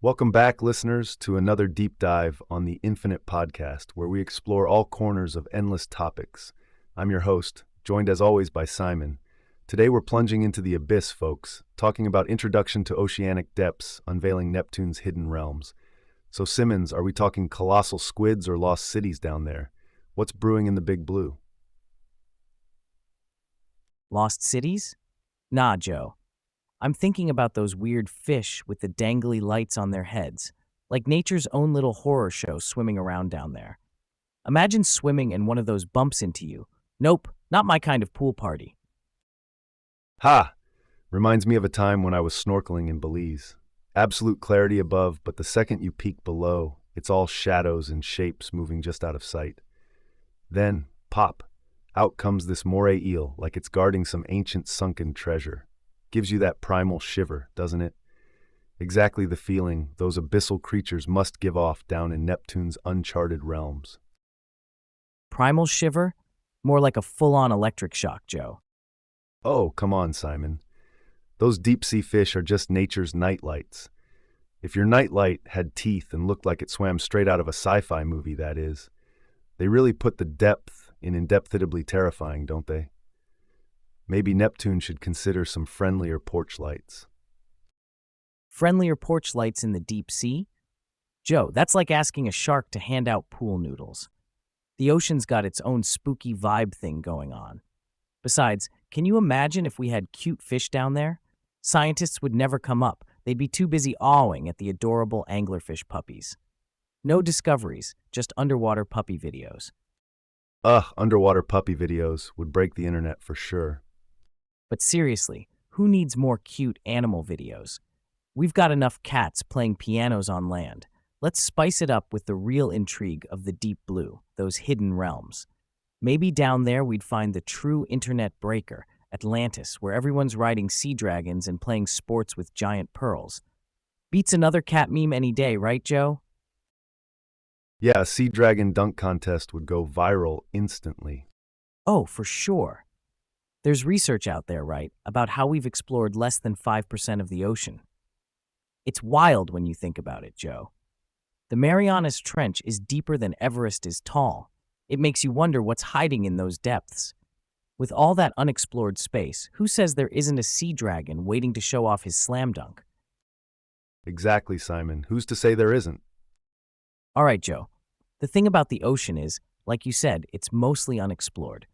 Welcome back, listeners, to another deep dive on the Infinite Podcast, where we explore all corners of endless topics. I'm your host, joined as always by Simon. Today we're plunging into the abyss, folks, talking about Introduction to Oceanic Depths, unveiling Neptune's hidden realms. So, Simmons, are we talking colossal squids or lost cities down there? What's brewing in the big blue? Lost cities? Nah, Joe. I'm thinking about those weird fish with the dangly lights on their heads, like nature's own little horror show swimming around down there. Imagine swimming and one of those bumps into you. Nope, not my kind of pool party. Ha! Reminds me of a time when I was snorkeling in Belize. Absolute clarity above, but the second you peek below, it's all shadows and shapes moving just out of sight. Then, pop, out comes this moray eel like it's guarding some ancient sunken treasure. Gives you that primal shiver, doesn't it? Exactly the feeling those abyssal creatures must give off down in Neptune's uncharted realms. Primal shiver? More like a full-on electric shock, Joe. Oh, come on, Simon. Those deep-sea fish are just nature's nightlights. If your nightlight had teeth and looked like it swam straight out of a sci-fi movie, that is. They really put the depth in indepthably terrifying, don't they? Maybe Neptune should consider some friendlier porch lights. Friendlier porch lights in the deep sea? Joe, that's like asking a shark to hand out pool noodles. The ocean's got its own spooky vibe thing going on. Besides, can you imagine if we had cute fish down there? Scientists would never come up. They'd be too busy awing at the adorable anglerfish puppies. No discoveries, just underwater puppy videos. Underwater puppy videos would break the internet for sure. But seriously, who needs more cute animal videos? We've got enough cats playing pianos on land. Let's spice it up with the real intrigue of the deep blue, those hidden realms. Maybe down there we'd find the true internet breaker, Atlantis, where everyone's riding sea dragons and playing sports with giant pearls. Beats another cat meme any day, right, Joe? Yeah, a sea dragon dunk contest would go viral instantly. Oh, for sure. There's research out there, right, about how we've explored less than 5% of the ocean. It's wild when you think about it, Joe. The Marianas Trench is deeper than Everest is tall. It makes you wonder what's hiding in those depths. With all that unexplored space, who says there isn't a sea dragon waiting to show off his slam dunk? Exactly, Simon. Who's to say there isn't? All right, Joe. The thing about the ocean is, like you said, it's mostly unexplored.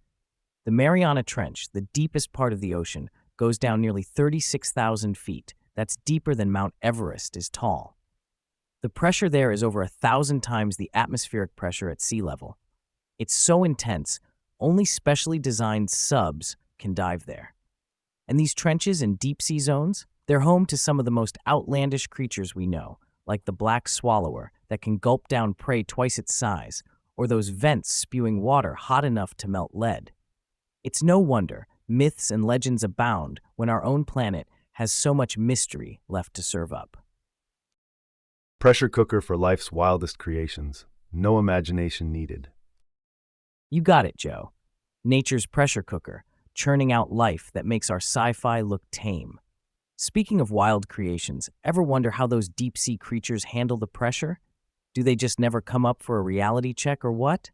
The Mariana Trench, the deepest part of the ocean, goes down nearly 36,000 feet. That's deeper than Mount Everest is tall. The pressure there is over 1,000 times the atmospheric pressure at sea level. It's so intense, only specially designed subs can dive there. And these trenches and deep-sea zones, they're home to some of the most outlandish creatures we know, like the black swallower that can gulp down prey twice its size, or those vents spewing water hot enough to melt lead. It's no wonder myths and legends abound when our own planet has so much mystery left to serve up. Pressure cooker for life's wildest creations. No imagination needed. You got it, Joe. Nature's pressure cooker, churning out life that makes our sci-fi look tame. Speaking of wild creations, ever wonder how those deep-sea creatures handle the pressure? Do they just never come up for a reality check or what?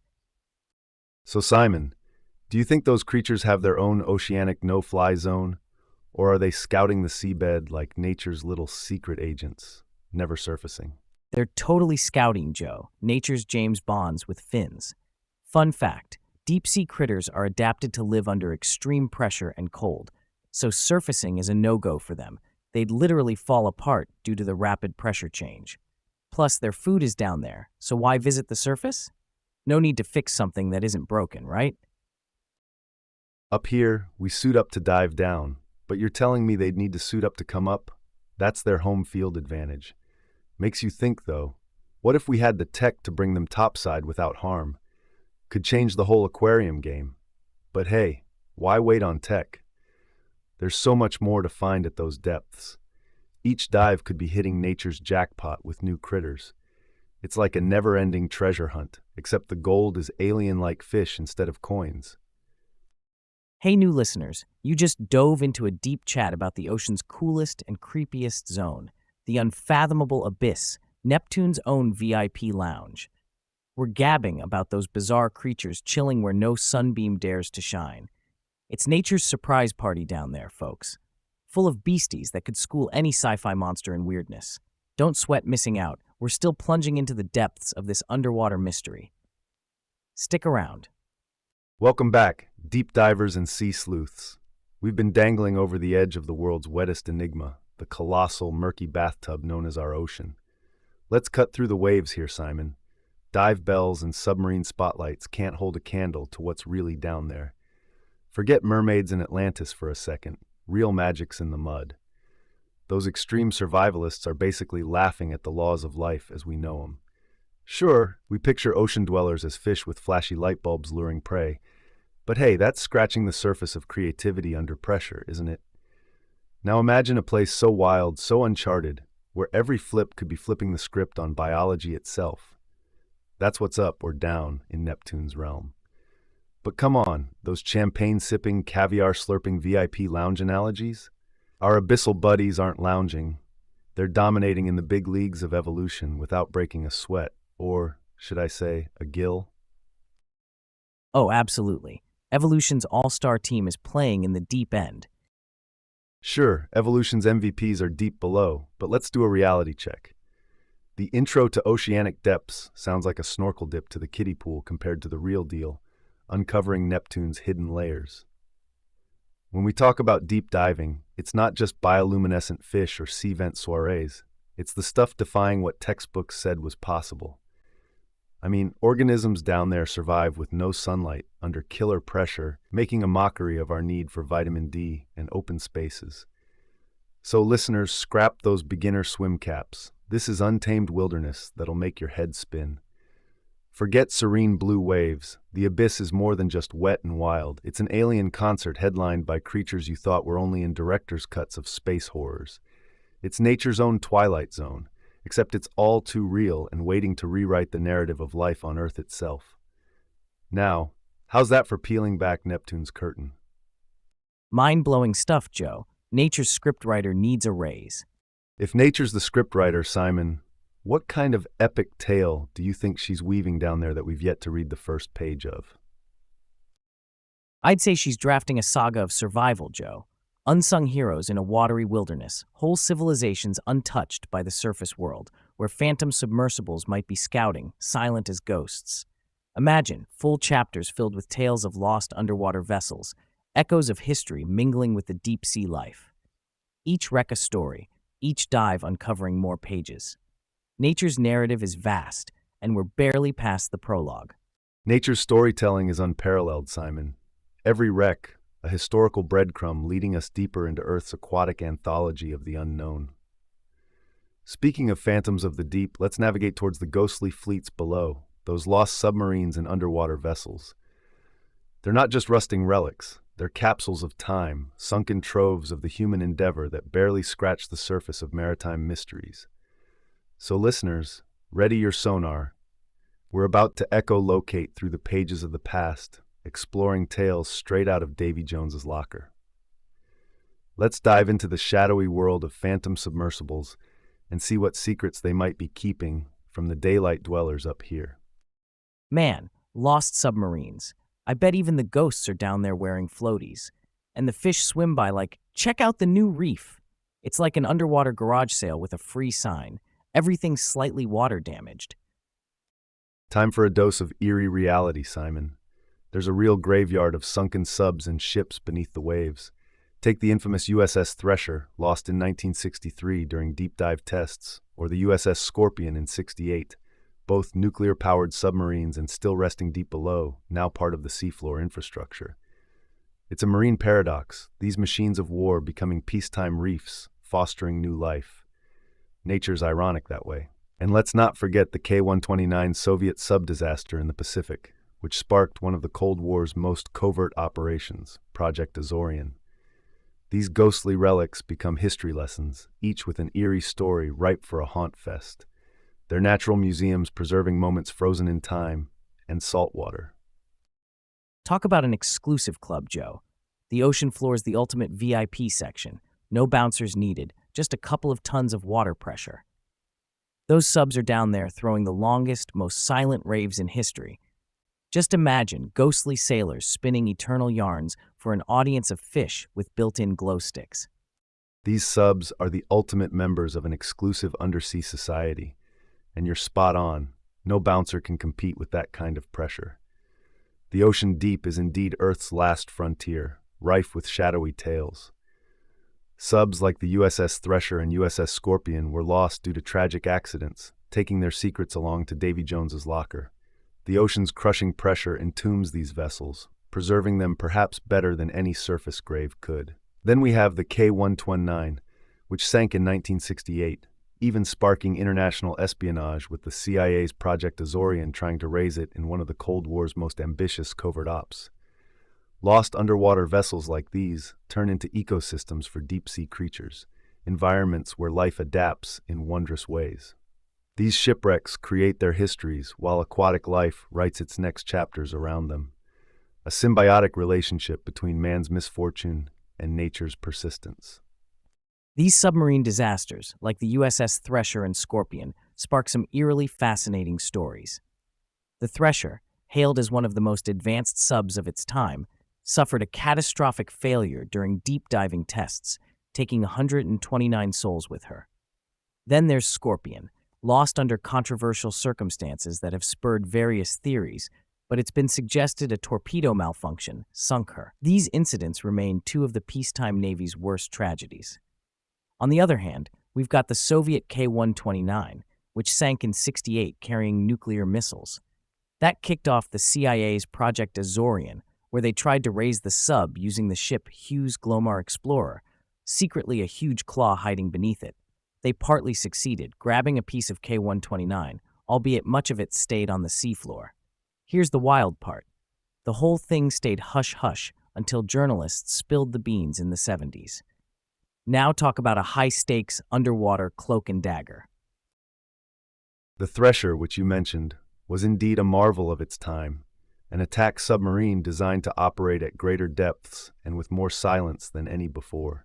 So, Simon, do you think those creatures have their own oceanic no-fly zone? Or are they scouting the seabed like nature's little secret agents, never surfacing? They're totally scouting, Joe, nature's James Bonds with fins. Fun fact, deep-sea critters are adapted to live under extreme pressure and cold, so surfacing is a no-go for them. They'd literally fall apart due to the rapid pressure change. Plus, their food is down there, so why visit the surface? No need to fix something that isn't broken, right? Up here, we suit up to dive down, but you're telling me they'd need to suit up to come up? That's their home field advantage. Makes you think, though, what if we had the tech to bring them topside without harm? Could change the whole aquarium game. But hey, why wait on tech? There's so much more to find at those depths. Each dive could be hitting nature's jackpot with new critters. It's like a never-ending treasure hunt, except the gold is alien-like fish instead of coins. Hey, new listeners, you just dove into a deep chat about the ocean's coolest and creepiest zone, the unfathomable abyss, Neptune's own VIP lounge. We're gabbing about those bizarre creatures chilling where no sunbeam dares to shine. It's nature's surprise party down there, folks, full of beasties that could school any sci-fi monster in weirdness. Don't sweat missing out. We're still plunging into the depths of this underwater mystery. Stick around. Welcome back, deep divers and sea sleuths. We've been dangling over the edge of the world's wettest enigma, the colossal, murky bathtub known as our ocean. Let's cut through the waves here, Simon. Dive bells and submarine spotlights can't hold a candle to what's really down there. Forget mermaids in Atlantis for a second. Real magic's in the mud. Those extreme survivalists are basically laughing at the laws of life as we know them. Sure, we picture ocean dwellers as fish with flashy light bulbs luring prey, but hey, that's scratching the surface of creativity under pressure, isn't it? Now imagine a place so wild, so uncharted, where every flip could be flipping the script on biology itself. That's what's up or down in Neptune's realm. But come on, those champagne-sipping, caviar-slurping VIP lounge analogies? Our abyssal buddies aren't lounging. They're dominating in the big leagues of evolution without breaking a sweat, or, should I say, a gill? Oh, absolutely. Evolution's all-star team is playing in the deep end. Sure, evolution's MVPs are deep below, but let's do a reality check. The intro to Oceanic Depths sounds like a snorkel dip to the kiddie pool compared to the real deal, uncovering Neptune's hidden layers. When we talk about deep diving, it's not just bioluminescent fish or sea vent soirees. It's the stuff defying what textbooks said was possible. I mean, organisms down there survive with no sunlight, under killer pressure, making a mockery of our need for vitamin D and open spaces. So listeners, scrap those beginner swim caps. This is untamed wilderness that'll make your head spin. Forget serene blue waves. The abyss is more than just wet and wild. It's an alien concert headlined by creatures you thought were only in director's cuts of space horrors. It's nature's own Twilight Zone, except it's all too real and waiting to rewrite the narrative of life on Earth itself. Now, how's that for peeling back Neptune's curtain? Mind-blowing stuff, Joe. Nature's scriptwriter needs a raise. If nature's the scriptwriter, Simon, what kind of epic tale do you think she's weaving down there that we've yet to read the first page of? I'd say she's drafting a saga of survival, Joe. Unsung heroes in a watery wilderness, whole civilizations untouched by the surface world, where phantom submersibles might be scouting, silent as ghosts. Imagine full chapters filled with tales of lost underwater vessels, echoes of history mingling with the deep-sea life. Each wreck a story, each dive uncovering more pages. Nature's narrative is vast, and we're barely past the prologue. Nature's storytelling is unparalleled, Simon. Every wreck, a historical breadcrumb leading us deeper into Earth's aquatic anthology of the unknown. Speaking of phantoms of the deep, let's navigate towards the ghostly fleets below, those lost submarines and underwater vessels. They're not just rusting relics, they're capsules of time, sunken troves of the human endeavor that barely scratch the surface of maritime mysteries. So listeners, ready your sonar. We're about to echolocate through the pages of the past, exploring tales straight out of Davy Jones's locker. Let's dive into the shadowy world of phantom submersibles and see what secrets they might be keeping from the daylight dwellers up here. Man, lost submarines. I bet even the ghosts are down there wearing floaties. And the fish swim by like, check out the new reef. It's like an underwater garage sale with a free sign. Everything's slightly water damaged. Time for a dose of eerie reality, Simon. There's a real graveyard of sunken subs and ships beneath the waves. Take the infamous USS Thresher, lost in 1963 during deep dive tests, or the USS Scorpion in '68, both nuclear-powered submarines and still resting deep below, now part of the seafloor infrastructure. It's a marine paradox, these machines of war becoming peacetime reefs, fostering new life. Nature's ironic that way. And let's not forget the K-129 Soviet sub-disaster in the Pacific, which sparked one of the Cold War's most covert operations, Project Azorian. These ghostly relics become history lessons, each with an eerie story ripe for a haunt fest. They're natural museums preserving moments frozen in time and salt water. Talk about an exclusive club, Joe. The ocean floor is the ultimate VIP section. No bouncers needed, just a couple of tons of water pressure. Those subs are down there throwing the longest, most silent raves in history. Just imagine ghostly sailors spinning eternal yarns for an audience of fish with built-in glow sticks. These subs are the ultimate members of an exclusive undersea society. And you're spot on. No bouncer can compete with that kind of pressure. The ocean deep is indeed Earth's last frontier, rife with shadowy tales. Subs like the USS Thresher and USS Scorpion were lost due to tragic accidents, taking their secrets along to Davy Jones's locker. The ocean's crushing pressure entombs these vessels, preserving them perhaps better than any surface grave could. Then we have the K-129, which sank in 1968, even sparking international espionage with the CIA's Project Azorian trying to raise it in one of the Cold War's most ambitious covert ops. Lost underwater vessels like these turn into ecosystems for deep-sea creatures, environments where life adapts in wondrous ways. These shipwrecks create their histories while aquatic life writes its next chapters around them. A symbiotic relationship between man's misfortune and nature's persistence. These submarine disasters, like the USS Thresher and Scorpion, spark some eerily fascinating stories. The Thresher, hailed as one of the most advanced subs of its time, suffered a catastrophic failure during deep-diving tests, taking 129 souls with her. Then there's Scorpion, lost under controversial circumstances that have spurred various theories, but it's been suggested a torpedo malfunction sunk her. These incidents remain two of the peacetime Navy's worst tragedies. On the other hand, we've got the Soviet K-129, which sank in '68 carrying nuclear missiles. That kicked off the CIA's Project Azorian, where they tried to raise the sub using the ship Hughes Glomar Explorer, secretly a huge claw hiding beneath it. They partly succeeded, grabbing a piece of K-129, albeit much of it stayed on the seafloor. Here's the wild part. The whole thing stayed hush-hush until journalists spilled the beans in the '70s. Now talk about a high-stakes underwater cloak and dagger. The Thresher, which you mentioned, was indeed a marvel of its time, an attack submarine designed to operate at greater depths and with more silence than any before.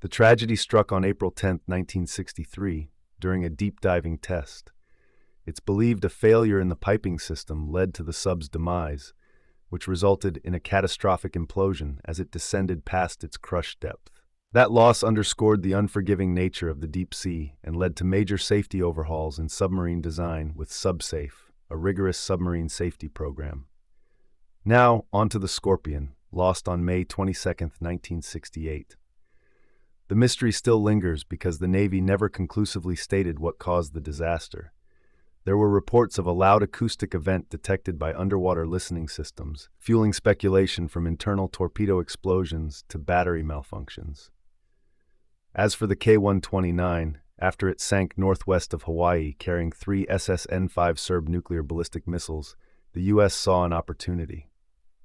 The tragedy struck on April 10, 1963, during a deep-diving test. It's believed a failure in the piping system led to the sub's demise, which resulted in a catastrophic implosion as it descended past its crush depth. That loss underscored the unforgiving nature of the deep sea and led to major safety overhauls in submarine design with SubSafe, a rigorous submarine safety program. Now, onto the Scorpion, lost on May 22, 1968. The mystery still lingers because the Navy never conclusively stated what caused the disaster. There were reports of a loud acoustic event detected by underwater listening systems, fueling speculation from internal torpedo explosions to battery malfunctions. As for the K-129, after it sank northwest of Hawaii carrying 3 SSN-5 Serb nuclear ballistic missiles, the U.S. saw an opportunity.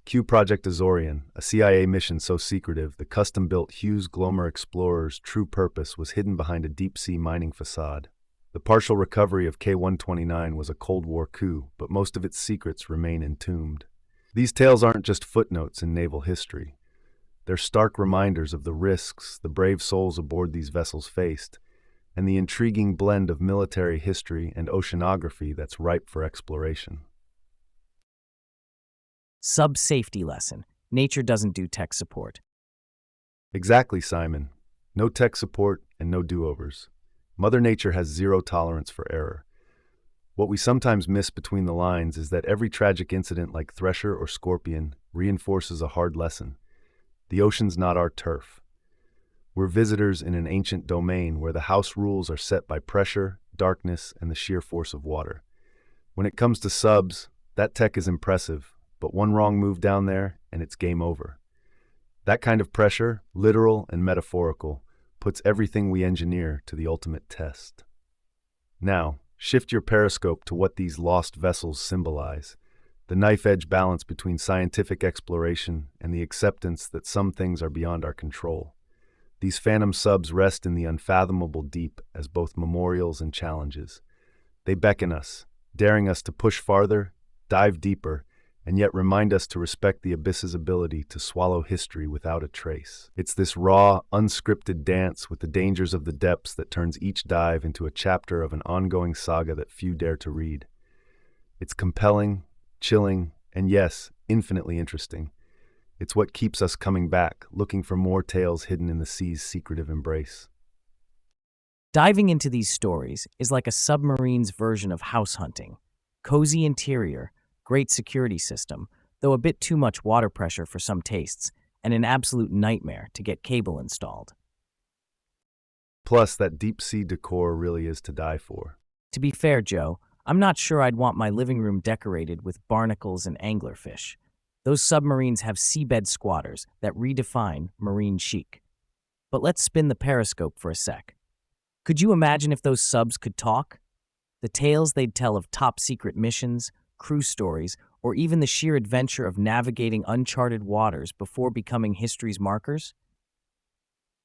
Cue Project Azorian, a CIA mission so secretive the custom-built Hughes Glomar Explorer's true purpose was hidden behind a deep-sea mining facade. The partial recovery of K-129 was a Cold War coup, but most of its secrets remain entombed. These tales aren't just footnotes in naval history. They're stark reminders of the risks the brave souls aboard these vessels faced, and the intriguing blend of military history and oceanography that's ripe for exploration. Sub-safety lesson. Nature doesn't do tech support. Exactly, Simon. No tech support and no do-overs. Mother Nature has zero tolerance for error. What we sometimes miss between the lines is that every tragic incident like Thresher or Scorpion reinforces a hard lesson. The ocean's not our turf. We're visitors in an ancient domain where the house rules are set by pressure, darkness, and the sheer force of water. When it comes to subs, that tech is impressive, but one wrong move down there and it's game over. That kind of pressure, literal and metaphorical, puts everything we engineer to the ultimate test. Now, shift your periscope to what these lost vessels symbolize. The knife-edge balance between scientific exploration and the acceptance that some things are beyond our control. These phantom subs rest in the unfathomable deep as both memorials and challenges. They beckon us, daring us to push farther, dive deeper, and yet remind us to respect the abyss's ability to swallow history without a trace. It's this raw, unscripted dance with the dangers of the depths that turns each dive into a chapter of an ongoing saga that few dare to read. It's compelling, chilling, and yes, infinitely interesting. It's what keeps us coming back, looking for more tales hidden in the sea's secretive embrace. Diving into these stories is like a submarine's version of house hunting. Cozy interior, great security system, though a bit too much water pressure for some tastes, and an absolute nightmare to get cable installed. Plus, that deep-sea decor really is to die for. To be fair, Joe, I'm not sure I'd want my living room decorated with barnacles and anglerfish. Those submarines have seabed squatters that redefine marine chic. But let's spin the periscope for a sec. Could you imagine if those subs could talk? The tales they'd tell of top-secret missions, crew stories, or even the sheer adventure of navigating uncharted waters before becoming history's markers?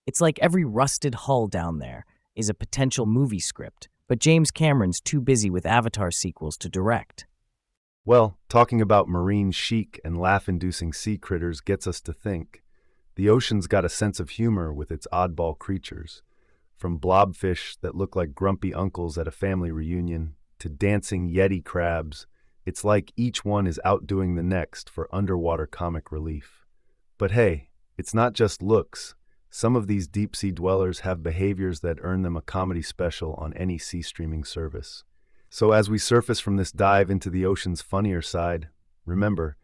It's like every rusted hull down there is a potential movie script, but James Cameron's too busy with Avatar sequels to direct. Well, talking about marine chic and laugh-inducing sea critters gets us to think. The ocean's got a sense of humor with its oddball creatures. From blobfish that look like grumpy uncles at a family reunion, to dancing yeti crabs, it's like each one is outdoing the next for underwater comic relief. But hey, it's not just looks. Some of these deep-sea dwellers have behaviors that earn them a comedy special on any sea streaming service. So as we surface from this dive into the ocean's funnier side, remember,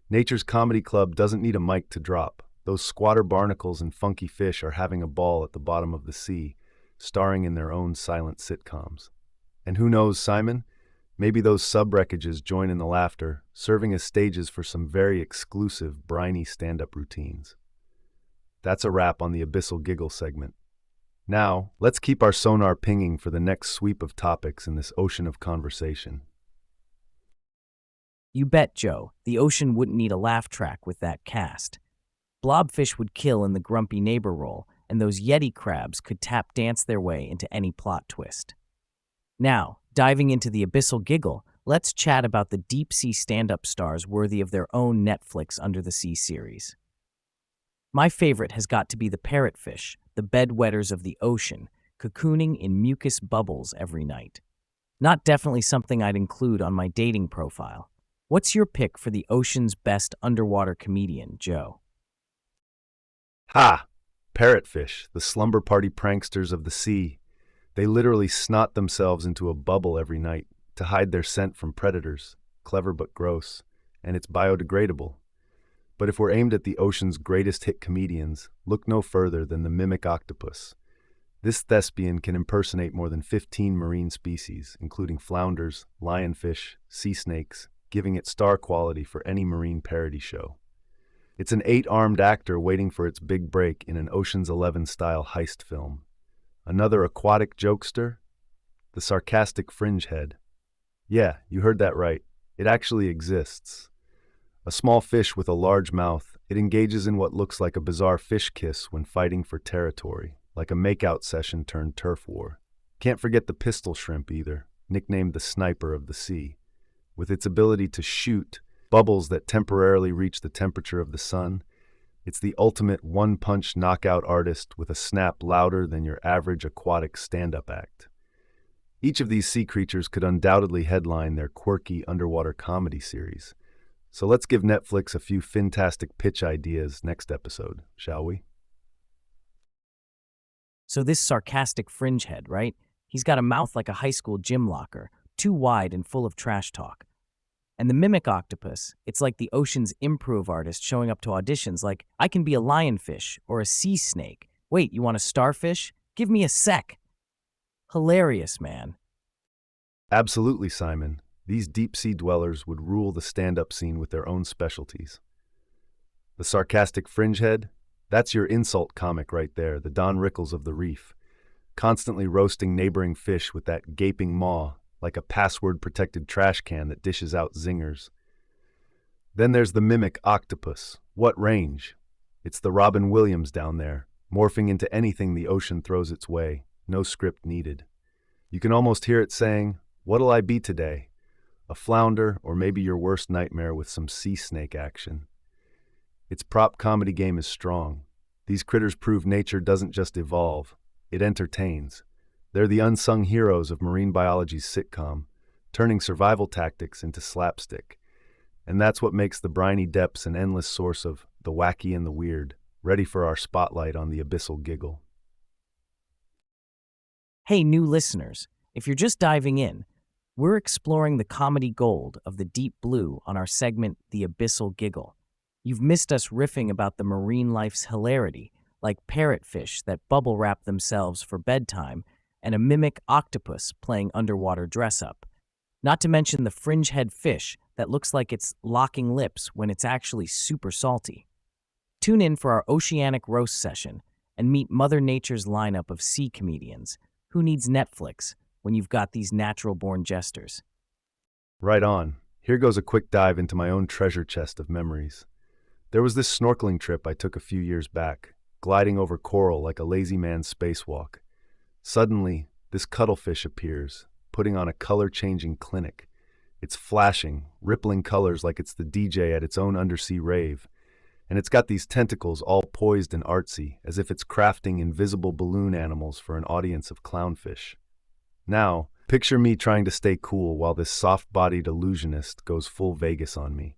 Nature's Comedy Club doesn't need a mic to drop. Those squatter barnacles and funky fish are having a ball at the bottom of the sea, starring in their own silent sitcoms. And who knows, Simon? Maybe those sub-wreckages join in the laughter, serving as stages for some very exclusive, briny stand-up routines. That's a wrap on the Abyssal Giggle segment. Now, let's keep our sonar pinging for the next sweep of topics in this ocean of conversation. You bet, Joe, the ocean wouldn't need a laugh track with that cast. Blobfish would kill in the grumpy neighbor role, and those yeti crabs could tap dance their way into any plot twist. Now, diving into the Abyssal Giggle, let's chat about the deep-sea stand-up stars worthy of their own Netflix Under the Sea series. My favorite has got to be the parrotfish, the bedwetters of the ocean, cocooning in mucus bubbles every night. Not definitely something I'd include on my dating profile. What's your pick for the ocean's best underwater comedian, Joe? Ha! Parrotfish, the slumber party pranksters of the sea. They literally snot themselves into a bubble every night to hide their scent from predators. Clever but gross, and it's biodegradable. But if we're aimed at the ocean's greatest hit comedians, look no further than the mimic octopus. This thespian can impersonate more than 15 marine species, including flounders, lionfish, sea snakes, giving it star quality for any marine parody show. It's an 8-armed actor waiting for its big break in an Ocean's 11-style heist film. Another aquatic jokester? The sarcastic fringe head. Yeah, you heard that right. It actually exists. A small fish with a large mouth, it engages in what looks like a bizarre fish kiss when fighting for territory, like a makeout session turned turf war. Can't forget the pistol shrimp either, nicknamed the sniper of the sea. With its ability to shoot bubbles that temporarily reach the temperature of the sun, it's the ultimate one-punch knockout artist with a snap louder than your average aquatic stand-up act. Each of these sea creatures could undoubtedly headline their quirky underwater comedy series. So let's give Netflix a few fantastic pitch ideas next episode, shall we? So this sarcastic fringe head, right? He's got a mouth like a high school gym locker, too wide and full of trash talk. And the mimic octopus, it's like the ocean's improv artist showing up to auditions like, I can be a lionfish or a sea snake. Wait, you want a starfish? Give me a sec. Hilarious, man. Absolutely, Simon. These deep-sea dwellers would rule the stand-up scene with their own specialties. The sarcastic fringehead? That's your insult comic right there, the Don Rickles of the reef. Constantly roasting neighboring fish with that gaping maw, like a password-protected trash can that dishes out zingers. Then there's the mimic octopus. What range? It's the Robin Williams down there, morphing into anything the ocean throws its way, no script needed. You can almost hear it saying, "What'll I be today?" a flounder, or maybe your worst nightmare with some sea snake action. Its prop comedy game is strong. These critters prove nature doesn't just evolve, it entertains. They're the unsung heroes of marine biology's sitcom, turning survival tactics into slapstick. And that's what makes the briny depths an endless source of the wacky and the weird, ready for our spotlight on the abyssal giggle. Hey, new listeners, if you're just diving in, we're exploring the comedy gold of the deep blue on our segment, The Abyssal Giggle. You've missed us riffing about the marine life's hilarity, like parrotfish that bubble wrap themselves for bedtime and a mimic octopus playing underwater dress-up. Not to mention the fringe-head fish that looks like it's locking lips when it's actually super salty. Tune in for our oceanic roast session and meet Mother Nature's lineup of sea comedians. Who needs Netflix when you've got these natural-born jesters? Right on. Here goes a quick dive into my own treasure chest of memories. There was this snorkeling trip I took a few years back, gliding over coral like a lazy man's spacewalk. Suddenly, this cuttlefish appears, putting on a color-changing clinic. It's flashing, rippling colors like it's the DJ at its own undersea rave. And it's got these tentacles all poised and artsy, as if it's crafting invisible balloon animals for an audience of clownfish. Now, picture me trying to stay cool while this soft-bodied illusionist goes full Vegas on me.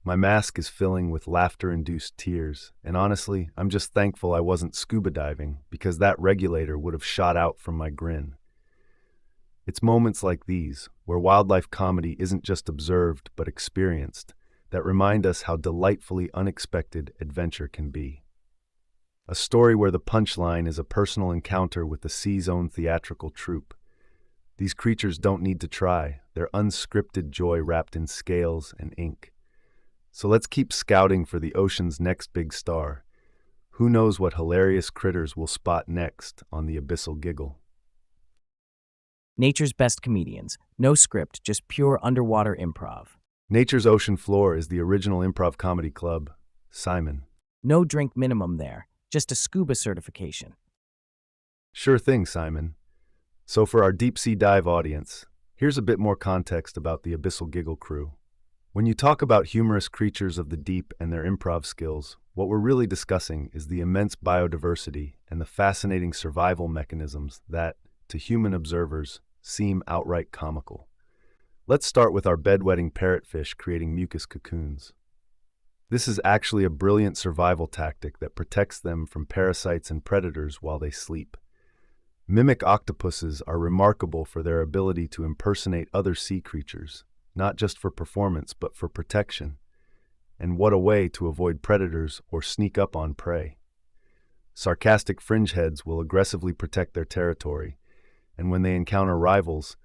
My mask is filling with laughter-induced tears, and honestly, I'm just thankful I wasn't scuba diving, because that regulator would have shot out from my grin. It's moments like these, where wildlife comedy isn't just observed but experienced, that remind us how delightfully unexpected adventure can be. A story where the punchline is a personal encounter with the sea's own theatrical troupe. These creatures don't need to try, they're unscripted joy wrapped in scales and ink. So let's keep scouting for the ocean's next big star. Who knows what hilarious critters we'll spot next on the Abyssal Giggle? Nature's best comedians. No script, just pure underwater improv. Nature's Ocean Floor is the original improv comedy club. Simon. No drink minimum there, just a scuba certification. Sure thing, Simon. So for our deep sea dive audience, here's a bit more context about the Abyssal Giggle crew. When you talk about humorous creatures of the deep and their improv skills, what we're really discussing is the immense biodiversity and the fascinating survival mechanisms that, to human observers, seem outright comical. Let's start with our bedwetting parrotfish creating mucus cocoons. This is actually a brilliant survival tactic that protects them from parasites and predators while they sleep. Mimic octopuses are remarkable for their ability to impersonate other sea creatures, not just for performance but for protection. And what a way to avoid predators or sneak up on prey. Sarcastic fringeheads will aggressively protect their territory, and when they encounter rivals,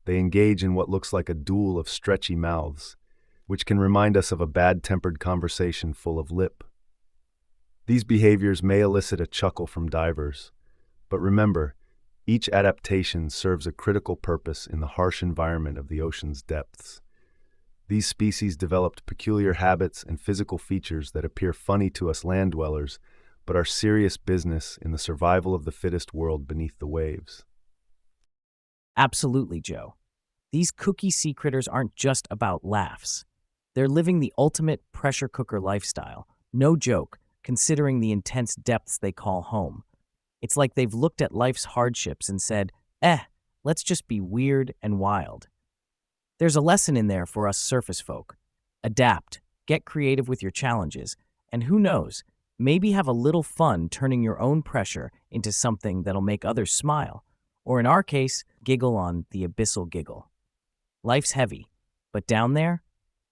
they engage in what looks like a duel of stretchy mouths, which can remind us of a bad-tempered conversation full of lip. These behaviors may elicit a chuckle from divers, but remember, each adaptation serves a critical purpose in the harsh environment of the ocean's depths. These species developed peculiar habits and physical features that appear funny to us land dwellers, but are serious business in the survival of the fittest world beneath the waves. Absolutely, Joe. These kooky sea critters aren't just about laughs. They're living the ultimate pressure cooker lifestyle. No joke, considering the intense depths they call home. It's like they've looked at life's hardships and said, let's just be weird and wild. There's a lesson in there for us surface folk. Adapt, get creative with your challenges, and who knows, maybe have a little fun turning your own pressure into something that'll make others smile, or in our case, giggle on the Abyssal Giggle. Life's heavy, but down there,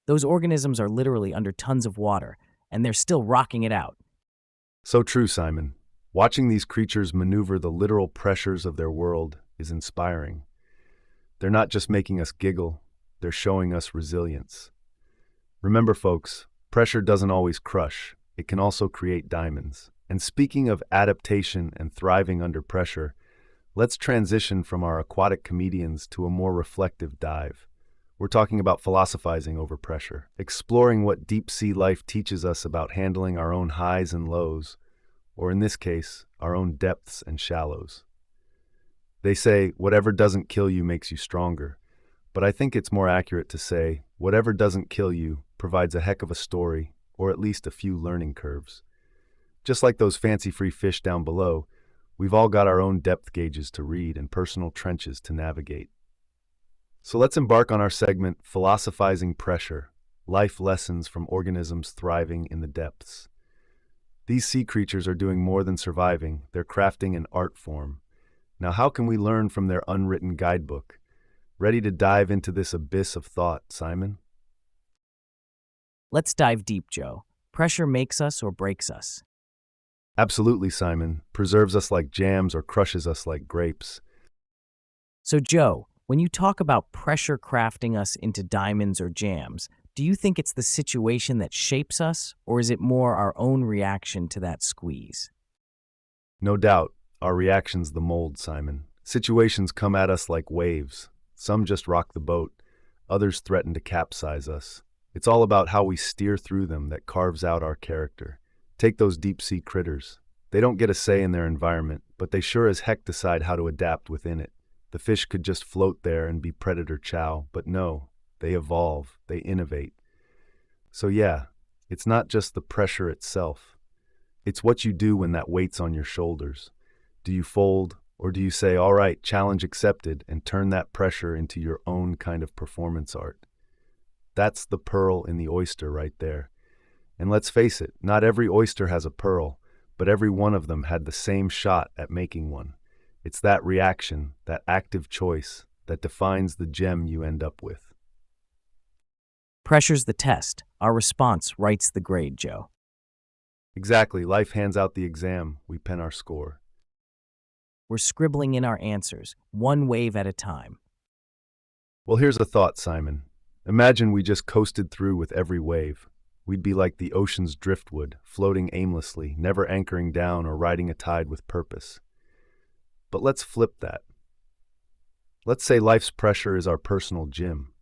those organisms are literally under tons of water, and they're still rocking it out. So true, Simon. Watching these creatures maneuver the literal pressures of their world is inspiring. They're not just making us giggle, they're showing us resilience. Remember, folks, pressure doesn't always crush, it can also create diamonds. And speaking of adaptation and thriving under pressure, let's transition from our aquatic comedians to a more reflective dive. We're talking about philosophizing over pressure, exploring what deep-sea life teaches us about handling our own highs and lows, or in this case, our own depths and shallows. They say, whatever doesn't kill you makes you stronger, but I think it's more accurate to say whatever doesn't kill you provides a heck of a story, or at least a few learning curves. Just like those fancy-free fish down below, we've all got our own depth gauges to read and personal trenches to navigate. So let's embark on our segment, Philosophizing Pressure, Life Lessons from Organisms Thriving in the Depths. These sea creatures are doing more than surviving, they're crafting an art form. Now, how can we learn from their unwritten guidebook? Ready to dive into this abyss of thought, Simon? Let's dive deep, Joe. Pressure makes us or breaks us. Absolutely, Simon. Preserves us like jams or crushes us like grapes. So, Joe, when you talk about pressure crafting us into diamonds or jams, do you think it's the situation that shapes us, or is it more our own reaction to that squeeze? No doubt, our reaction's the mold, Simon. Situations come at us like waves. Some just rock the boat. Others threaten to capsize us. It's all about how we steer through them that carves out our character. Take those deep-sea critters. They don't get a say in their environment, but they sure as heck decide how to adapt within it. The fish could just float there and be predator chow, but no, they evolve, they innovate. So yeah, it's not just the pressure itself. It's what you do when that weight's on your shoulders. Do you fold, or do you say, all right, challenge accepted, and turn that pressure into your own kind of performance art? That's the pearl in the oyster right there. And let's face it, not every oyster has a pearl, but every one of them had the same shot at making one. It's that reaction, that active choice, that defines the gem you end up with. Pressure's the test. Our response writes the grade, Joe. Exactly, life hands out the exam, we pen our score. We're scribbling in our answers, one wave at a time. Well, here's a thought, Simon. Imagine we just coasted through with every wave. We'd be like the ocean's driftwood, floating aimlessly, never anchoring down or riding a tide with purpose. But let's flip that. Let's say life's pressure is our personal gym.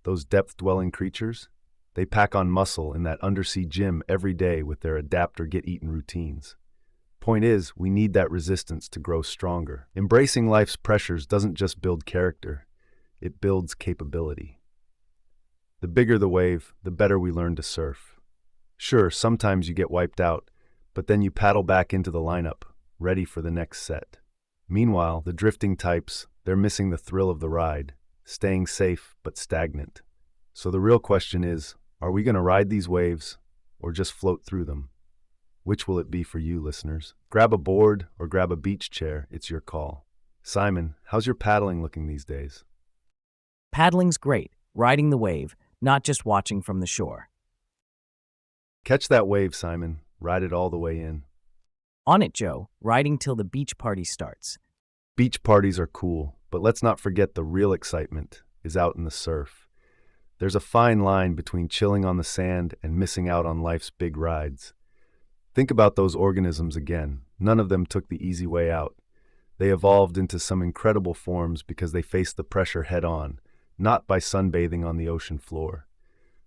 Those depth-dwelling creatures, they pack on muscle in that undersea gym every day with their adapt-or-get-eaten routines. Point is, we need that resistance to grow stronger. Embracing life's pressures doesn't just build character, it builds capability. The bigger the wave, the better we learn to surf. Sure, sometimes you get wiped out, but then you paddle back into the lineup, ready for the next set. Meanwhile, the drifting types, they're missing the thrill of the ride, staying safe but stagnant. So the real question is, are we going to ride these waves or just float through them? Which will it be for you, listeners? Grab a board or grab a beach chair, it's your call. Simon, how's your paddling looking these days? Paddling's great, riding the wave, not just watching from the shore. Catch that wave, Simon. Ride it all the way in. On it, Joe, riding till the beach party starts. Beach parties are cool, but let's not forget the real excitement is out in the surf. There's a fine line between chilling on the sand and missing out on life's big rides. Think about those organisms again. None of them took the easy way out. They evolved into some incredible forms because they faced the pressure head-on, not by sunbathing on the ocean floor.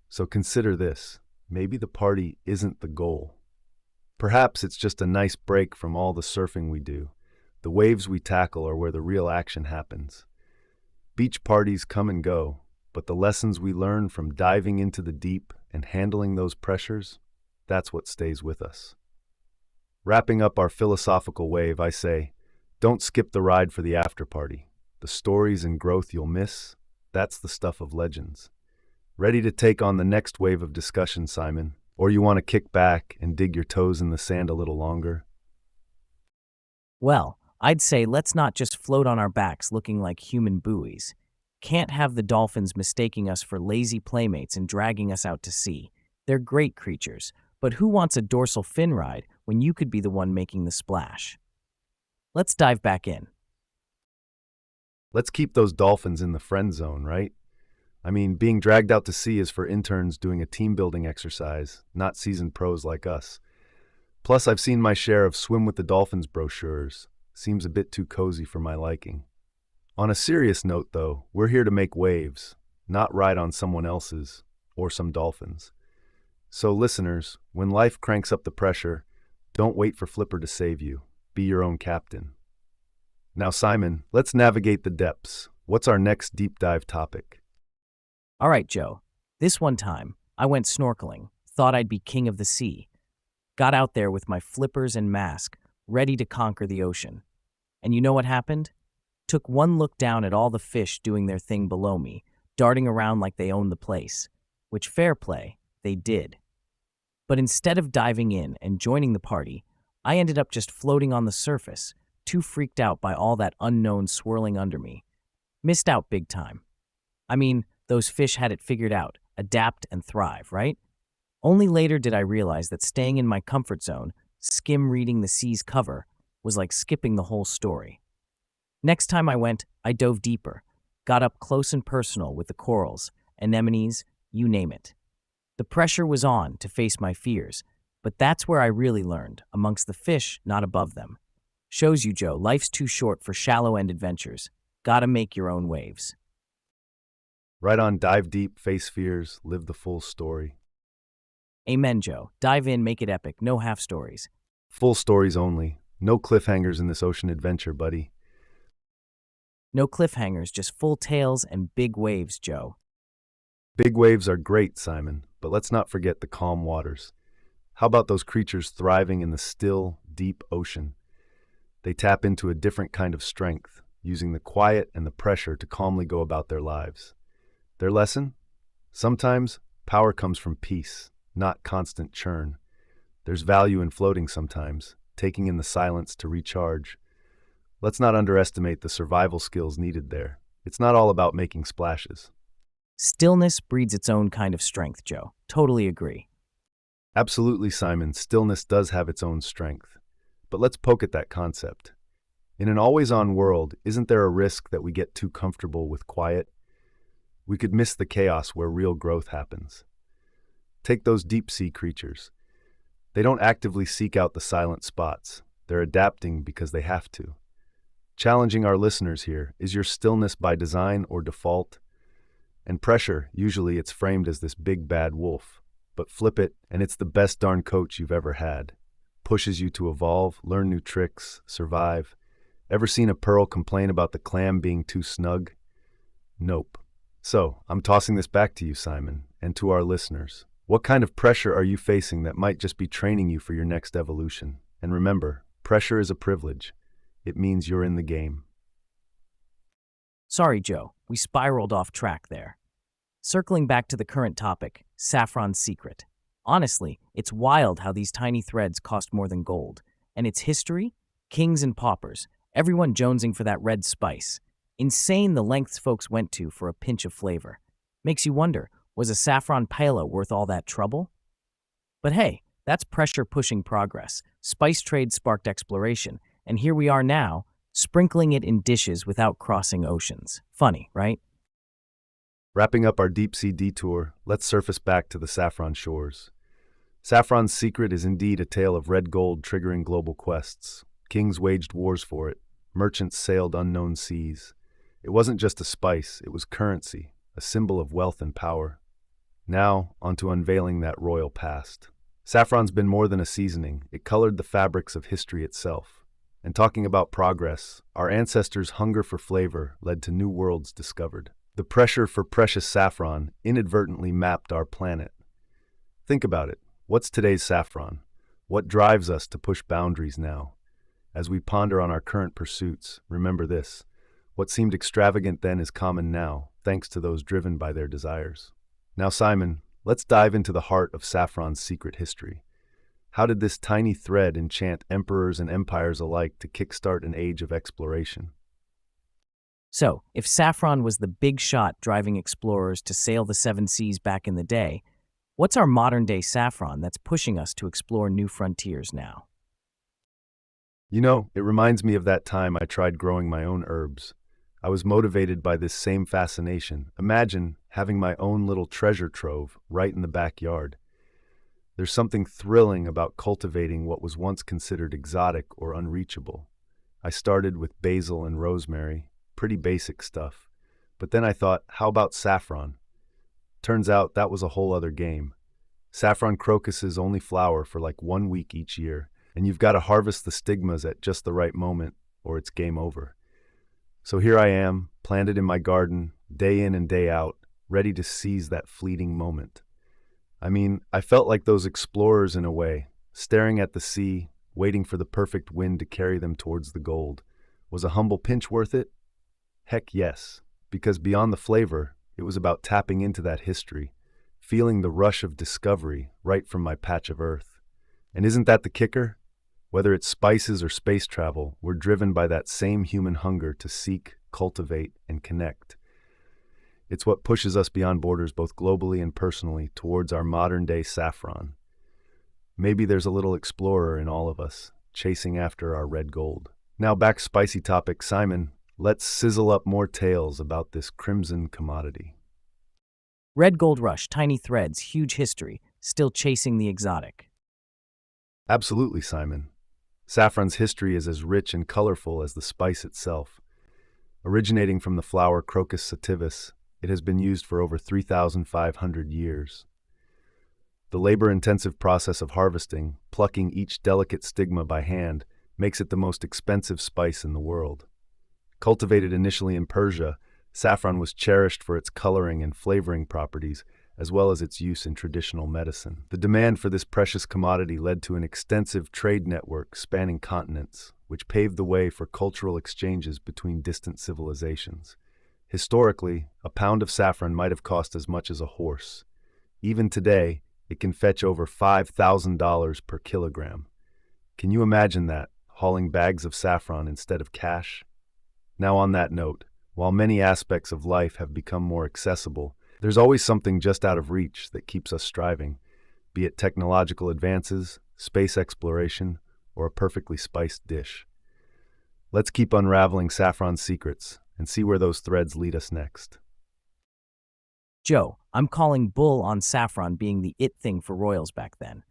So consider this. Maybe the party isn't the goal. Perhaps it's just a nice break from all the surfing we do. The waves we tackle are where the real action happens. Beach parties come and go, but the lessons we learn from diving into the deep and handling those pressures, that's what stays with us. Wrapping up our philosophical wave, I say, don't skip the ride for the after party. The stories and growth you'll miss, that's the stuff of legends. Ready to take on the next wave of discussion, Simon? Or you want to kick back and dig your toes in the sand a little longer? Well, I'd say let's not just float on our backs looking like human buoys. Can't have the dolphins mistaking us for lazy playmates and dragging us out to sea. They're great creatures, but who wants a dorsal fin ride when you could be the one making the splash? Let's dive back in. Let's keep those dolphins in the friend zone, right? I mean, being dragged out to sea is for interns doing a team-building exercise, not seasoned pros like us. Plus, I've seen my share of Swim with the Dolphins brochures. Seems a bit too cozy for my liking. On a serious note, though, we're here to make waves, not ride on someone else's, or some dolphins. So listeners, when life cranks up the pressure, don't wait for Flipper to save you. Be your own captain. Now, Simon, let's navigate the depths. What's our next deep dive topic? All right, Joe. This one time, I went snorkeling, thought I'd be king of the sea. Got out there with my flippers and mask, ready to conquer the ocean. And you know what happened? Took one look down at all the fish doing their thing below me, darting around like they owned the place. Which, fair play, they did. But instead of diving in and joining the party, I ended up just floating on the surface, too freaked out by all that unknown swirling under me. Missed out big time. I mean, those fish had it figured out, adapt and thrive, right? Only later did I realize that staying in my comfort zone, skim reading the sea's cover, was like skipping the whole story. Next time I went, I dove deeper, got up close and personal with the corals, anemones, you name it. The pressure was on to face my fears, but that's where I really learned, amongst the fish, not above them. Shows you, Joe, life's too short for shallow-end adventures. Gotta make your own waves. Right on, dive deep, face fears, live the full story. Amen, Joe. Dive in, make it epic, no half stories. Full stories only. No cliffhangers in this ocean adventure, buddy. No cliffhangers, just full tales and big waves, Joe. Big waves are great, Simon, but let's not forget the calm waters. How about those creatures thriving in the still, deep ocean? They tap into a different kind of strength, using the quiet and the pressure to calmly go about their lives. Their lesson? Sometimes power comes from peace, not constant churn. There's value in floating sometimes, taking in the silence to recharge. Let's not underestimate the survival skills needed there. It's not all about making splashes. Stillness breeds its own kind of strength, Joe. Totally agree. Absolutely, Simon, stillness does have its own strength. But let's poke at that concept. In an always-on world, isn't there a risk that we get too comfortable with quiet? We could miss the chaos where real growth happens. Take those deep-sea creatures. They don't actively seek out the silent spots. They're adapting because they have to. Challenging our listeners here, is your stillness by design or default? And pressure, usually it's framed as this big bad wolf. But flip it, and it's the best darn coach you've ever had. Pushes you to evolve, learn new tricks, survive. Ever seen a pearl complain about the clam being too snug? Nope. So, I'm tossing this back to you, Simon, and to our listeners. What kind of pressure are you facing that might just be training you for your next evolution? And remember, pressure is a privilege. It means you're in the game. Sorry, Joe. We spiraled off track there. Circling back to the current topic, saffron's secret. Honestly, it's wild how these tiny threads cost more than gold. And its history? Kings and paupers. Everyone jonesing for that red spice. Insane the lengths folks went to for a pinch of flavor. Makes you wonder, was a saffron paella worth all that trouble? But hey, that's pressure pushing progress. Spice trade sparked exploration. And here we are now, sprinkling it in dishes without crossing oceans. Funny, right? Wrapping up our deep-sea detour, let's surface back to the saffron shores. Saffron's secret is indeed a tale of red gold triggering global quests. Kings waged wars for it. Merchants sailed unknown seas. It wasn't just a spice, it was currency, a symbol of wealth and power. Now, onto unveiling that royal past. Saffron's been more than a seasoning, it colored the fabrics of history itself. And talking about progress, our ancestors' hunger for flavor led to new worlds discovered. The pressure for precious saffron inadvertently mapped our planet. Think about it. What's today's saffron? What drives us to push boundaries now? As we ponder on our current pursuits, remember this. What seemed extravagant then is common now, thanks to those driven by their desires. Now, Simon, let's dive into the heart of saffron's secret history. How did this tiny thread enchant emperors and empires alike to kickstart an age of exploration? So, if saffron was the big shot driving explorers to sail the seven seas back in the day, what's our modern-day saffron that's pushing us to explore new frontiers now? You know, it reminds me of that time I tried growing my own herbs. I was motivated by this same fascination. Imagine having my own little treasure trove right in the backyard. There's something thrilling about cultivating what was once considered exotic or unreachable. I started with basil and rosemary, pretty basic stuff. But then I thought, how about saffron? Turns out that was a whole other game. Saffron crocuses only flower for like 1 week each year, and you've got to harvest the stigmas at just the right moment, or it's game over. So here I am, planted in my garden, day in and day out, ready to seize that fleeting moment. I mean, I felt like those explorers in a way, staring at the sea, waiting for the perfect wind to carry them towards the gold. Was a humble pinch worth it? Heck yes, because beyond the flavor, it was about tapping into that history, feeling the rush of discovery right from my patch of earth. And isn't that the kicker? Whether it's spices or space travel, we're driven by that same human hunger to seek, cultivate, and connect. It's what pushes us beyond borders both globally and personally towards our modern-day saffron. Maybe there's a little explorer in all of us, chasing after our red gold. Now back spicy topic, Simon. Let's sizzle up more tales about this crimson commodity. Red Gold Rush, tiny threads, huge history, still chasing the exotic. Absolutely, Simon. Saffron's history is as rich and colorful as the spice itself. Originating from the flower Crocus sativus, it has been used for over 3,500 years. The labor-intensive process of harvesting, plucking each delicate stigma by hand, makes it the most expensive spice in the world. Cultivated initially in Persia, saffron was cherished for its coloring and flavoring properties, as well as its use in traditional medicine. The demand for this precious commodity led to an extensive trade network spanning continents, which paved the way for cultural exchanges between distant civilizations. Historically, a pound of saffron might have cost as much as a horse. Even today, it can fetch over $5,000 per kilogram. Can you imagine that, hauling bags of saffron instead of cash? Now on that note, while many aspects of life have become more accessible, there's always something just out of reach that keeps us striving, be it technological advances, space exploration, or a perfectly spiced dish. Let's keep unraveling saffron's secrets and see where those threads lead us next. Joe, I'm calling bull on saffron being the it thing for royals back then.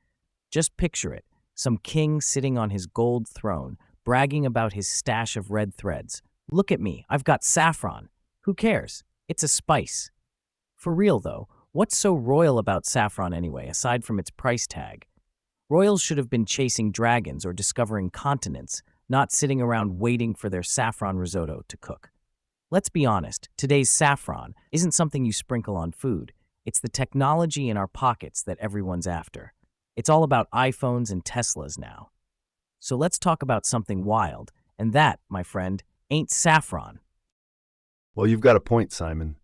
Just picture it, some king sitting on his gold throne, bragging about his stash of red threads. Look at me, I've got saffron. Who cares? It's a spice. For real though, what's so royal about saffron anyway, aside from its price tag? Royals should have been chasing dragons or discovering continents, not sitting around waiting for their saffron risotto to cook. Let's be honest, today's saffron isn't something you sprinkle on food. It's the technology in our pockets that everyone's after. It's all about iPhones and Teslas now. So let's talk about something wild, and that, my friend, ain't saffron. Well, you've got a point, Simon.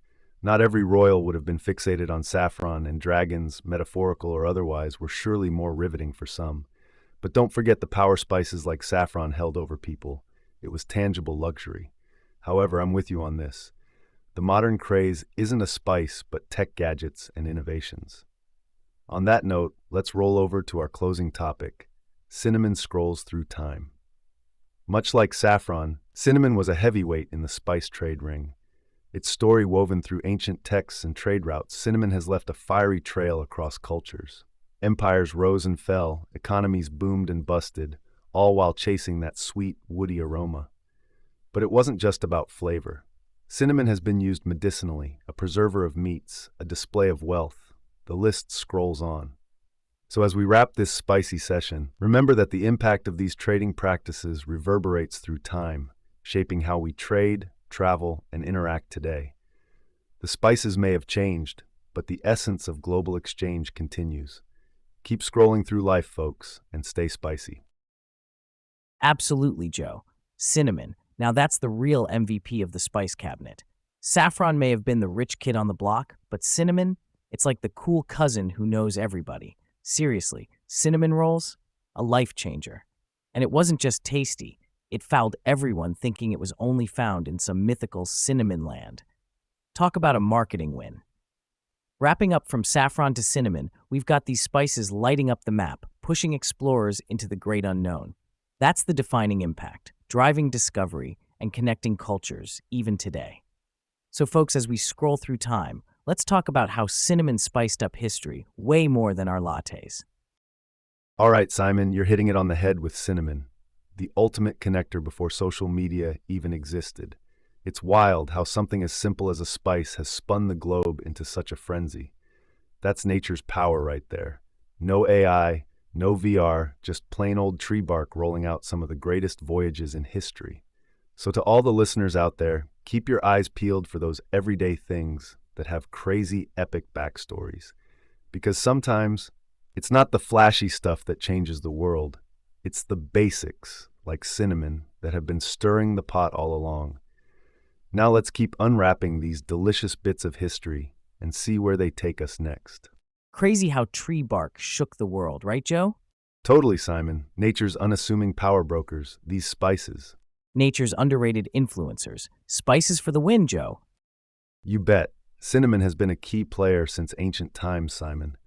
Not every royal would have been fixated on saffron, and dragons, metaphorical or otherwise, were surely more riveting for some. But don't forget the power spices like saffron held over people. It was tangible luxury. However, I'm with you on this. The modern craze isn't a spice, but tech gadgets and innovations. On that note, let's roll over to our closing topic. Cinnamon scrolls through time. Much like saffron, cinnamon was a heavyweight in the spice trade ring. Its story woven through ancient texts and trade routes, cinnamon has left a fiery trail across cultures. Empires rose and fell, economies boomed and busted, all while chasing that sweet, woody aroma. But it wasn't just about flavor. Cinnamon has been used medicinally, a preserver of meats, a display of wealth. The list scrolls on. So as we wrap this spicy session, remember that the impact of these trading practices reverberates through time, shaping how we trade, travel, and interact today. The spices may have changed, but the essence of global exchange continues. Keep scrolling through life, folks, and stay spicy. Absolutely, Joe. Cinnamon. Now that's the real MVP of the spice cabinet. Saffron may have been the rich kid on the block, but cinnamon, it's like the cool cousin who knows everybody. Seriously, cinnamon rolls? A life changer. And it wasn't just tasty, it fouled everyone thinking it was only found in some mythical cinnamon land. Talk about a marketing win. Wrapping up from saffron to cinnamon, we've got these spices lighting up the map, pushing explorers into the great unknown. That's the defining impact, driving discovery and connecting cultures, even today. So folks, as we scroll through time, let's talk about how cinnamon spiced up history way more than our lattes. All right, Simon, you're hitting it on the head with cinnamon, the ultimate connector before social media even existed. It's wild how something as simple as a spice has spun the globe into such a frenzy. That's nature's power right there. No AI, no VR, just plain old tree bark rolling out some of the greatest voyages in history. So, to all the listeners out there, keep your eyes peeled for those everyday things that have crazy, epic backstories. Because sometimes it's not the flashy stuff that changes the world, it's the basics, like cinnamon, that have been stirring the pot all along. Now let's keep unwrapping these delicious bits of history and see where they take us next. Crazy how tree bark shook the world, right, Joe? Totally, Simon. Nature's unassuming power brokers, these spices. Nature's underrated influencers. Spices for the win, Joe. You bet. Cinnamon has been a key player since ancient times, Simon.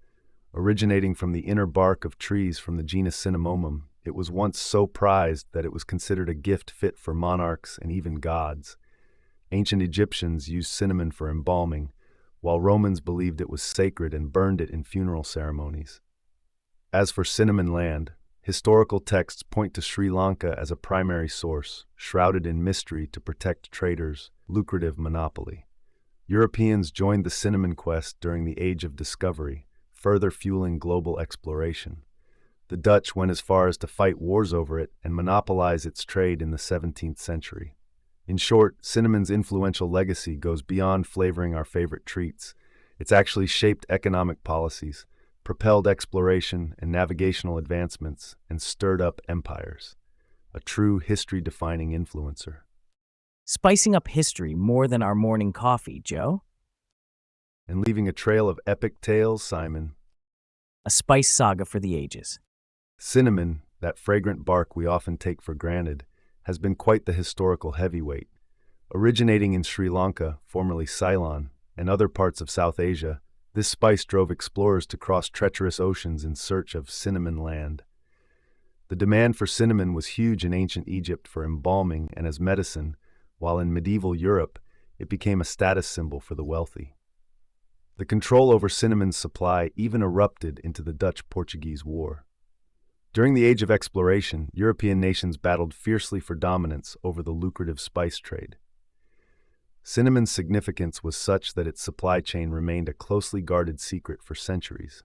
Originating from the inner bark of trees from the genus Cinnamomum, it was once so prized that it was considered a gift fit for monarchs and even gods. Ancient Egyptians used cinnamon for embalming, while Romans believed it was sacred and burned it in funeral ceremonies. As for cinnamon land, historical texts point to Sri Lanka as a primary source, shrouded in mystery to protect traders' lucrative monopoly. Europeans joined the cinnamon quest during the Age of Discovery, further fueling global exploration. The Dutch went as far as to fight wars over it and monopolize its trade in the 17th century. In short, cinnamon's influential legacy goes beyond flavoring our favorite treats. It's actually shaped economic policies, propelled exploration and navigational advancements, and stirred up empires. A true history-defining influencer. Spicing up history more than our morning coffee, Joe. And leaving a trail of epic tales, Simon. A spice saga for the ages. Cinnamon, that fragrant bark we often take for granted, has been quite the historical heavyweight. Originating in Sri Lanka, formerly Ceylon, and other parts of South Asia, this spice drove explorers to cross treacherous oceans in search of cinnamon land. The demand for cinnamon was huge in ancient Egypt for embalming and as medicine, while in medieval Europe, it became a status symbol for the wealthy. The control over cinnamon's supply even erupted into the Dutch-Portuguese War. During the Age of Exploration, European nations battled fiercely for dominance over the lucrative spice trade. Cinnamon's significance was such that its supply chain remained a closely guarded secret for centuries.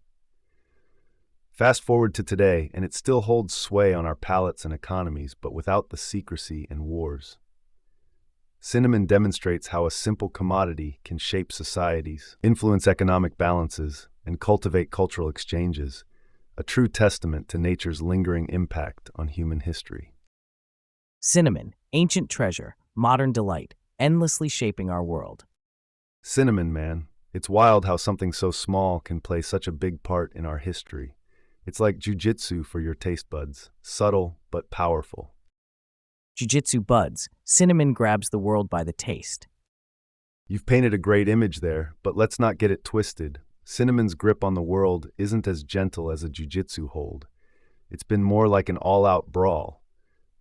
Fast forward to today, and it still holds sway on our palates and economies, but without the secrecy and wars. Cinnamon demonstrates how a simple commodity can shape societies, influence economic balances, and cultivate cultural exchanges, a true testament to nature's lingering impact on human history. Cinnamon, ancient treasure, modern delight, endlessly shaping our world. Cinnamon, man. It's wild how something so small can play such a big part in our history. It's like jujitsu for your taste buds, subtle but powerful. Jiu-jitsu buds, cinnamon grabs the world by the taste. You've painted a great image there, but let's not get it twisted. Cinnamon's grip on the world isn't as gentle as a jujitsu hold. It's been more like an all-out brawl.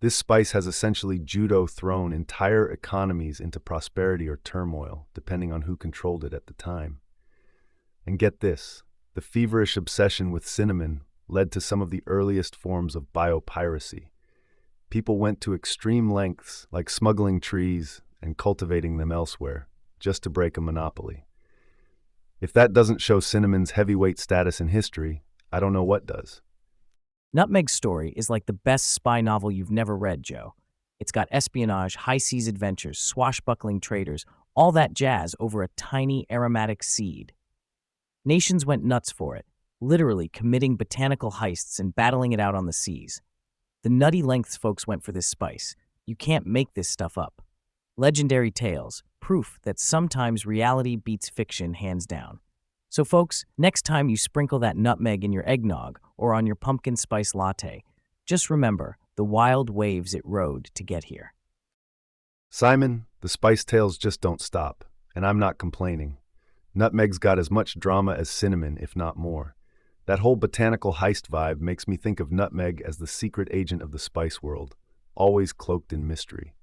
This spice has essentially judo thrown entire economies into prosperity or turmoil, depending on who controlled it at the time. And get this, the feverish obsession with cinnamon led to some of the earliest forms of biopiracy. People went to extreme lengths, like smuggling trees and cultivating them elsewhere, just to break a monopoly. If that doesn't show cinnamon's heavyweight status in history, I don't know what does. Nutmeg's story is like the best spy novel you've never read, Joe. It's got espionage, high-seas adventures, swashbuckling traders, all that jazz over a tiny aromatic seed. Nations went nuts for it, literally committing botanical heists and battling it out on the seas. The nutty lengths folks went for this spice. You can't make this stuff up. Legendary tales, proof that sometimes reality beats fiction hands down. So folks, next time you sprinkle that nutmeg in your eggnog or on your pumpkin spice latte, just remember the wild waves it rode to get here. Simon, the spice tales just don't stop, and I'm not complaining. Nutmeg's got as much drama as cinnamon, if not more. That whole botanical heist vibe makes me think of nutmeg as the secret agent of the spice world, always cloaked in mystery.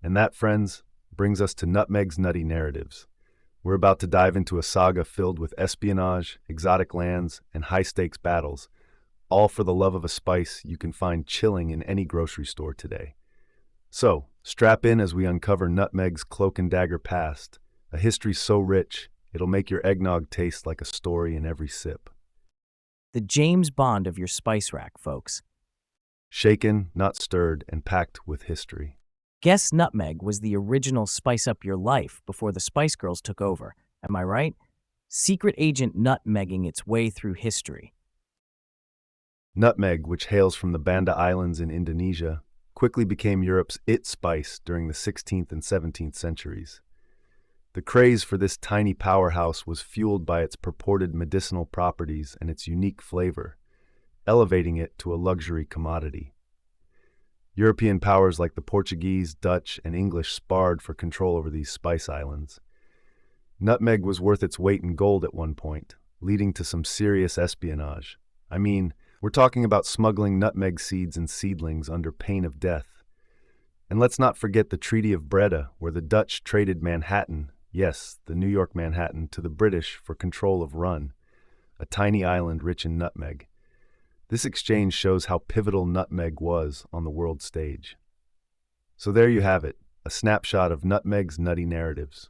And that, friends, brings us to Nutmeg's nutty narratives. We're about to dive into a saga filled with espionage, exotic lands, and high-stakes battles, all for the love of a spice you can find chilling in any grocery store today. So, strap in as we uncover Nutmeg's cloak and dagger past, a history so rich, it'll make your eggnog taste like a story in every sip. The James Bond of your spice rack, folks. Shaken, not stirred, and packed with history. Guess nutmeg was the original spice up your life before the Spice Girls took over. Am I right? Secret agent nutmegging its way through history. Nutmeg, which hails from the Banda Islands in Indonesia, quickly became Europe's it spice during the 16th and 17th centuries. The craze for this tiny powerhouse was fueled by its purported medicinal properties and its unique flavor, elevating it to a luxury commodity. European powers like the Portuguese, Dutch, and English sparred for control over these spice islands. Nutmeg was worth its weight in gold at one point, leading to some serious espionage. I mean, we're talking about smuggling nutmeg seeds and seedlings under pain of death. And let's not forget the Treaty of Breda, where the Dutch traded Manhattan, yes, the New York Manhattan, to the British for control of Run, a tiny island rich in nutmeg. This exchange shows how pivotal nutmeg was on the world stage. So there you have it, a snapshot of nutmeg's nutty narratives.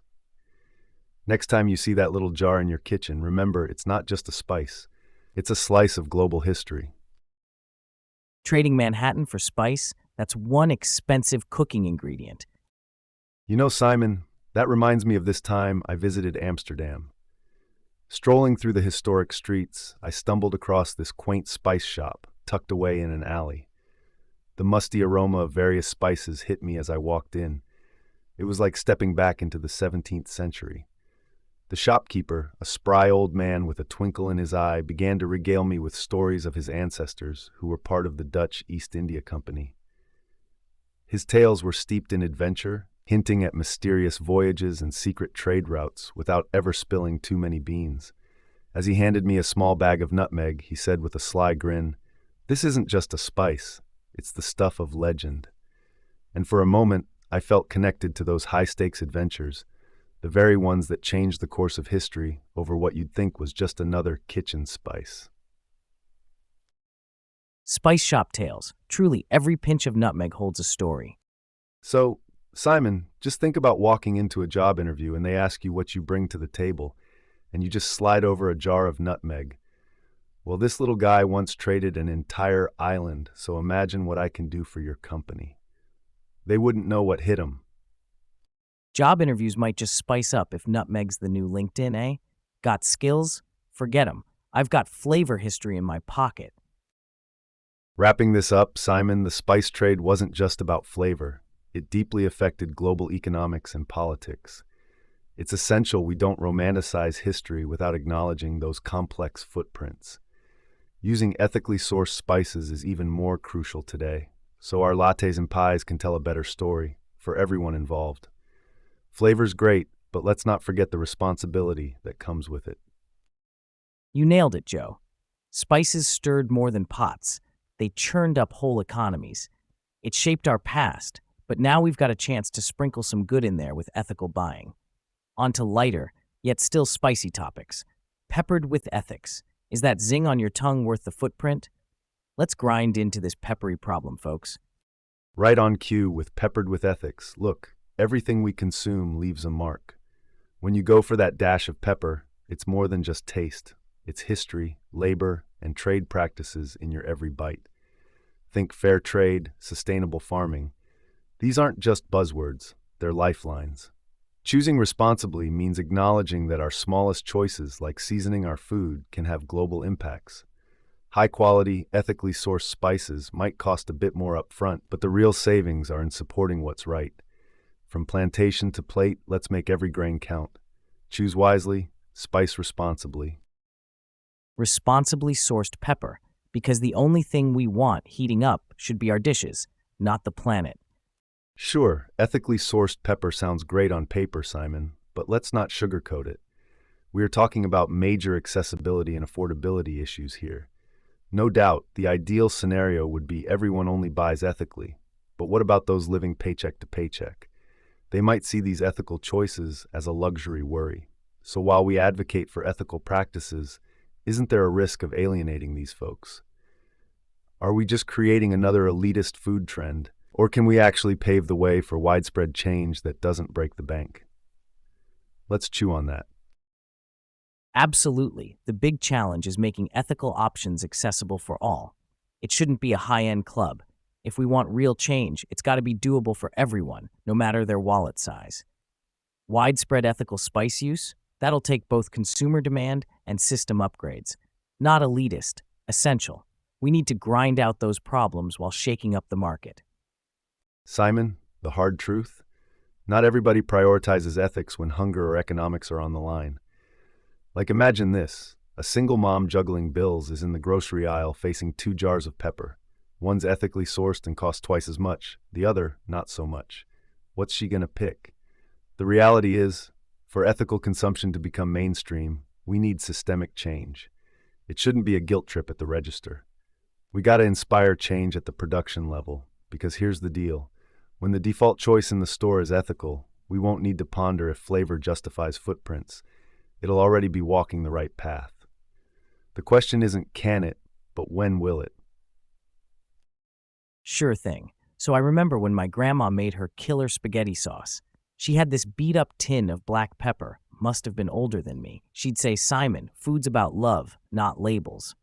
Next time you see that little jar in your kitchen, remember it's not just a spice, it's a slice of global history. Trading Manhattan for spice, that's one expensive cooking ingredient. You know, Simon, that reminds me of this time I visited Amsterdam. Strolling through the historic streets, I stumbled across this quaint spice shop tucked away in an alley. The musty aroma of various spices hit me as I walked in. It was like stepping back into the 17th century. The shopkeeper, a spry old man with a twinkle in his eye, began to regale me with stories of his ancestors who were part of the Dutch East India Company. His tales were steeped in adventure, hinting at mysterious voyages and secret trade routes without ever spilling too many beans. As he handed me a small bag of nutmeg, he said with a sly grin, "This isn't just a spice, it's the stuff of legend." And for a moment, I felt connected to those high-stakes adventures, the very ones that changed the course of history over what you'd think was just another kitchen spice. Spice shop tales. Truly, every pinch of nutmeg holds a story. So, Simon, just think about walking into a job interview and they ask you what you bring to the table, and you just slide over a jar of nutmeg. Well, this little guy once traded an entire island, so imagine what I can do for your company. They wouldn't know what hit him. Job interviews might just spice up if nutmeg's the new LinkedIn, eh? Got skills? Forget 'em. I've got flavor history in my pocket. Wrapping this up, Simon, the spice trade wasn't just about flavor. It deeply affected global economics and politics. It's essential we don't romanticize history without acknowledging those complex footprints. Using ethically sourced spices is even more crucial today, so our lattes and pies can tell a better story for everyone involved. Flavor's great, but let's not forget the responsibility that comes with it. You nailed it, Joe. Spices stirred more than pots. They churned up whole economies. It shaped our past, but now we've got a chance to sprinkle some good in there with ethical buying. On to lighter, yet still spicy topics. Peppered with ethics. Is that zing on your tongue worth the footprint? Let's grind into this peppery problem, folks. Right on cue with peppered with ethics. Look, everything we consume leaves a mark. When you go for that dash of pepper, it's more than just taste. It's history, labor, and trade practices in your every bite. Think fair trade, sustainable farming. These aren't just buzzwords, they're lifelines. Choosing responsibly means acknowledging that our smallest choices, like seasoning our food, can have global impacts. High-quality, ethically sourced spices might cost a bit more upfront, but the real savings are in supporting what's right. From plantation to plate, let's make every grain count. Choose wisely, spice responsibly. Responsibly sourced pepper, because the only thing we want heating up should be our dishes, not the planet. Sure, ethically sourced pepper sounds great on paper, Simon, but let's not sugarcoat it. We are talking about major accessibility and affordability issues here. No doubt, the ideal scenario would be everyone only buys ethically. But what about those living paycheck to paycheck? They might see these ethical choices as a luxury worry. So while we advocate for ethical practices, isn't there a risk of alienating these folks? Are we just creating another elitist food trend? Or can we actually pave the way for widespread change that doesn't break the bank? Let's chew on that. Absolutely. The big challenge is making ethical options accessible for all. It shouldn't be a high-end club. If we want real change, it's got to be doable for everyone, no matter their wallet size. Widespread ethical spice use? That'll take both consumer demand and system upgrades. Not elitist, essential. We need to grind out those problems while shaking up the market. Simon, the hard truth? Not everybody prioritizes ethics when hunger or economics are on the line. Like imagine this, a single mom juggling bills is in the grocery aisle facing 2 jars of pepper. One's ethically sourced and costs twice as much, the other not so much. What's she gonna pick? The reality is, for ethical consumption to become mainstream, we need systemic change. It shouldn't be a guilt trip at the register. We gotta inspire change at the production level, because here's the deal. When the default choice in the store is ethical, we won't need to ponder if flavor justifies footprints. It'll already be walking the right path. The question isn't can it, but when will it? Sure thing. So I remember when my grandma made her killer spaghetti sauce. She had this beat-up tin of black pepper, must have been older than me. She'd say, "Simon, food's about love, not labels."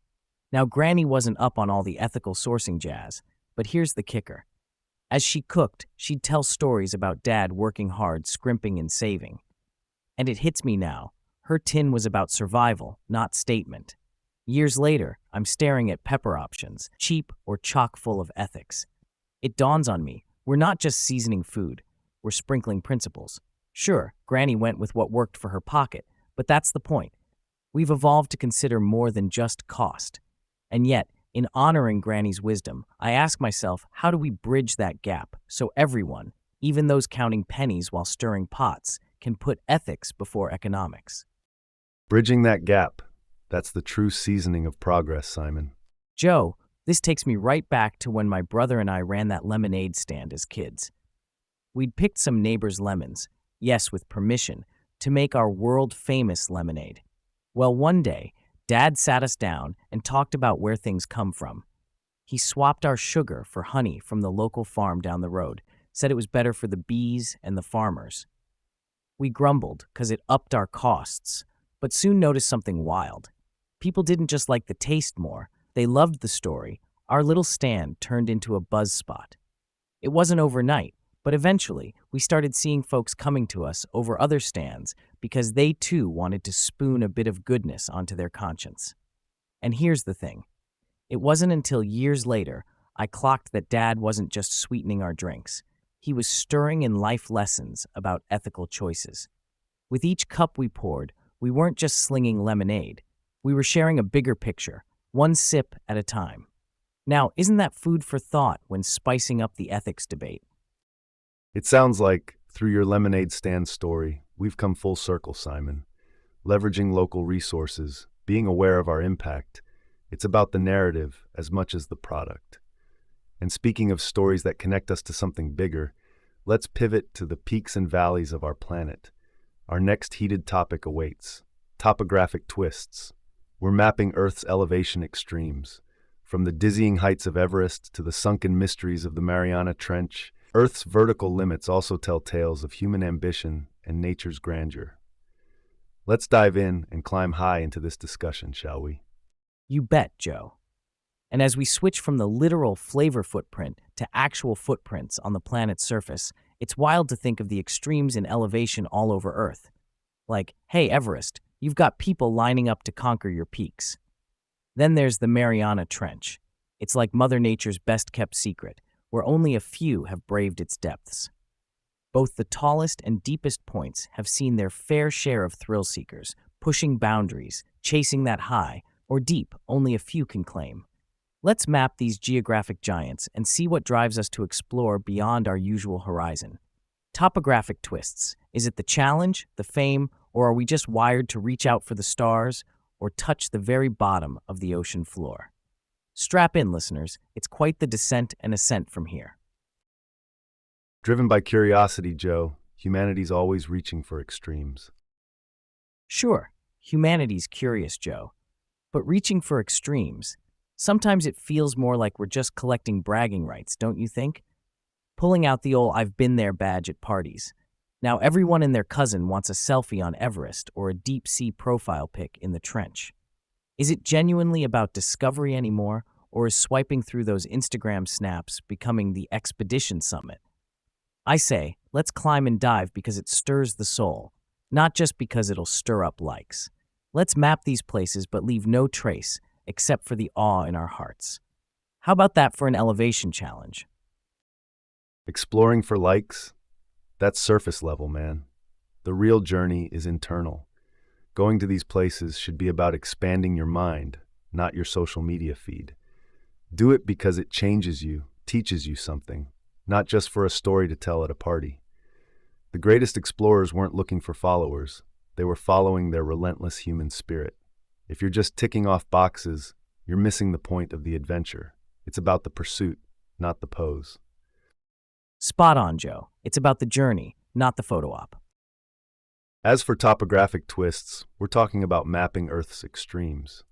Now, Granny wasn't up on all the ethical sourcing jazz, but here's the kicker. As she cooked, she'd tell stories about Dad working hard, scrimping and saving. And it hits me now. Her tin was about survival, not statement. Years later, I'm staring at pepper options, cheap or chock full of ethics. It dawns on me, we're not just seasoning food, we're sprinkling principles. Sure, Granny went with what worked for her pocket, but that's the point. We've evolved to consider more than just cost. And yet, in honoring Granny's wisdom, I ask myself, how do we bridge that gap so everyone, even those counting pennies while stirring pots, can put ethics before economics? Bridging that gap, that's the true seasoning of progress, Simon. Joe, this takes me right back to when my brother and I ran that lemonade stand as kids. We'd picked some neighbors' lemons, yes, with permission, to make our world-famous lemonade. Well, one day, Dad sat us down and talked about where things come from. He swapped our sugar for honey from the local farm down the road, said it was better for the bees and the farmers. We grumbled because it upped our costs, but soon noticed something wild. People didn't just like the taste more, they loved the story. Our little stand turned into a buzz spot. It wasn't overnight, but eventually we started seeing folks coming to us over other stands because they too wanted to spoon a bit of goodness onto their conscience. And here's the thing. It wasn't until years later I clocked that Dad wasn't just sweetening our drinks. He was stirring in life lessons about ethical choices. With each cup we poured, we weren't just slinging lemonade. We were sharing a bigger picture, one sip at a time. Now, isn't that food for thought when spicing up the ethics debate? It sounds like, through your lemonade stand story, we've come full circle, Simon. Leveraging local resources, being aware of our impact. It's about the narrative as much as the product. And speaking of stories that connect us to something bigger, let's pivot to the peaks and valleys of our planet. Our next heated topic awaits. Topographic twists. We're mapping Earth's elevation extremes. From the dizzying heights of Everest to the sunken mysteries of the Mariana Trench, Earth's vertical limits also tell tales of human ambition and nature's grandeur. Let's dive in and climb high into this discussion, shall we? You bet, Joe. And as we switch from the literal flavor footprint to actual footprints on the planet's surface, it's wild to think of the extremes in elevation all over Earth. Like, hey, Everest, you've got people lining up to conquer your peaks. Then there's the Mariana Trench. It's like Mother Nature's best-kept secret, where only a few have braved its depths. Both the tallest and deepest points have seen their fair share of thrill-seekers, pushing boundaries, chasing that high, or deep only a few can claim. Let's map these geographic giants and see what drives us to explore beyond our usual horizon. Topographic twists. Is it the challenge, the fame, or are we just wired to reach out for the stars or touch the very bottom of the ocean floor? Strap in, listeners. It's quite the descent and ascent from here. Driven by curiosity, Joe, humanity's always reaching for extremes. Sure, humanity's curious, Joe. But reaching for extremes, sometimes it feels more like we're just collecting bragging rights, don't you think? Pulling out the old "I've been there" badge at parties. Now everyone and their cousin wants a selfie on Everest or a deep-sea profile pic in the trench. Is it genuinely about discovery anymore, or is swiping through those Instagram snaps becoming the expedition summit? I say, let's climb and dive because it stirs the soul, not just because it'll stir up likes. Let's map these places but leave no trace except for the awe in our hearts. How about that for an elevation challenge? Exploring for likes? That's surface level, man. The real journey is internal. Going to these places should be about expanding your mind, not your social media feed. Do it because it changes you, teaches you something, not just for a story to tell at a party. The greatest explorers weren't looking for followers. They were following their relentless human spirit. If you're just ticking off boxes, you're missing the point of the adventure. It's about the pursuit, not the pose. Spot on, Joe. It's about the journey, not the photo op. As for topographic twists, we're talking about mapping Earth's extremes.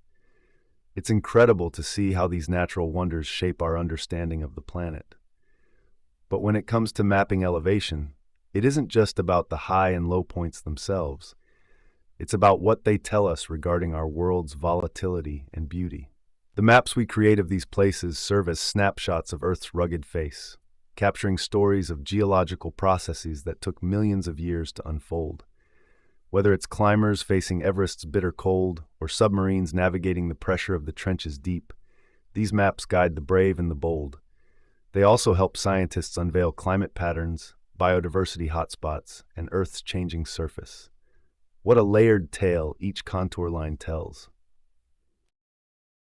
It's incredible to see how these natural wonders shape our understanding of the planet. But when it comes to mapping elevation, it isn't just about the high and low points themselves. It's about what they tell us regarding our world's volatility and beauty. The maps we create of these places serve as snapshots of Earth's rugged face, capturing stories of geological processes that took millions of years to unfold. Whether it's climbers facing Everest's bitter cold or submarines navigating the pressure of the trenches deep, these maps guide the brave and the bold. They also help scientists unveil climate patterns, biodiversity hotspots, and Earth's changing surface. What a layered tale each contour line tells.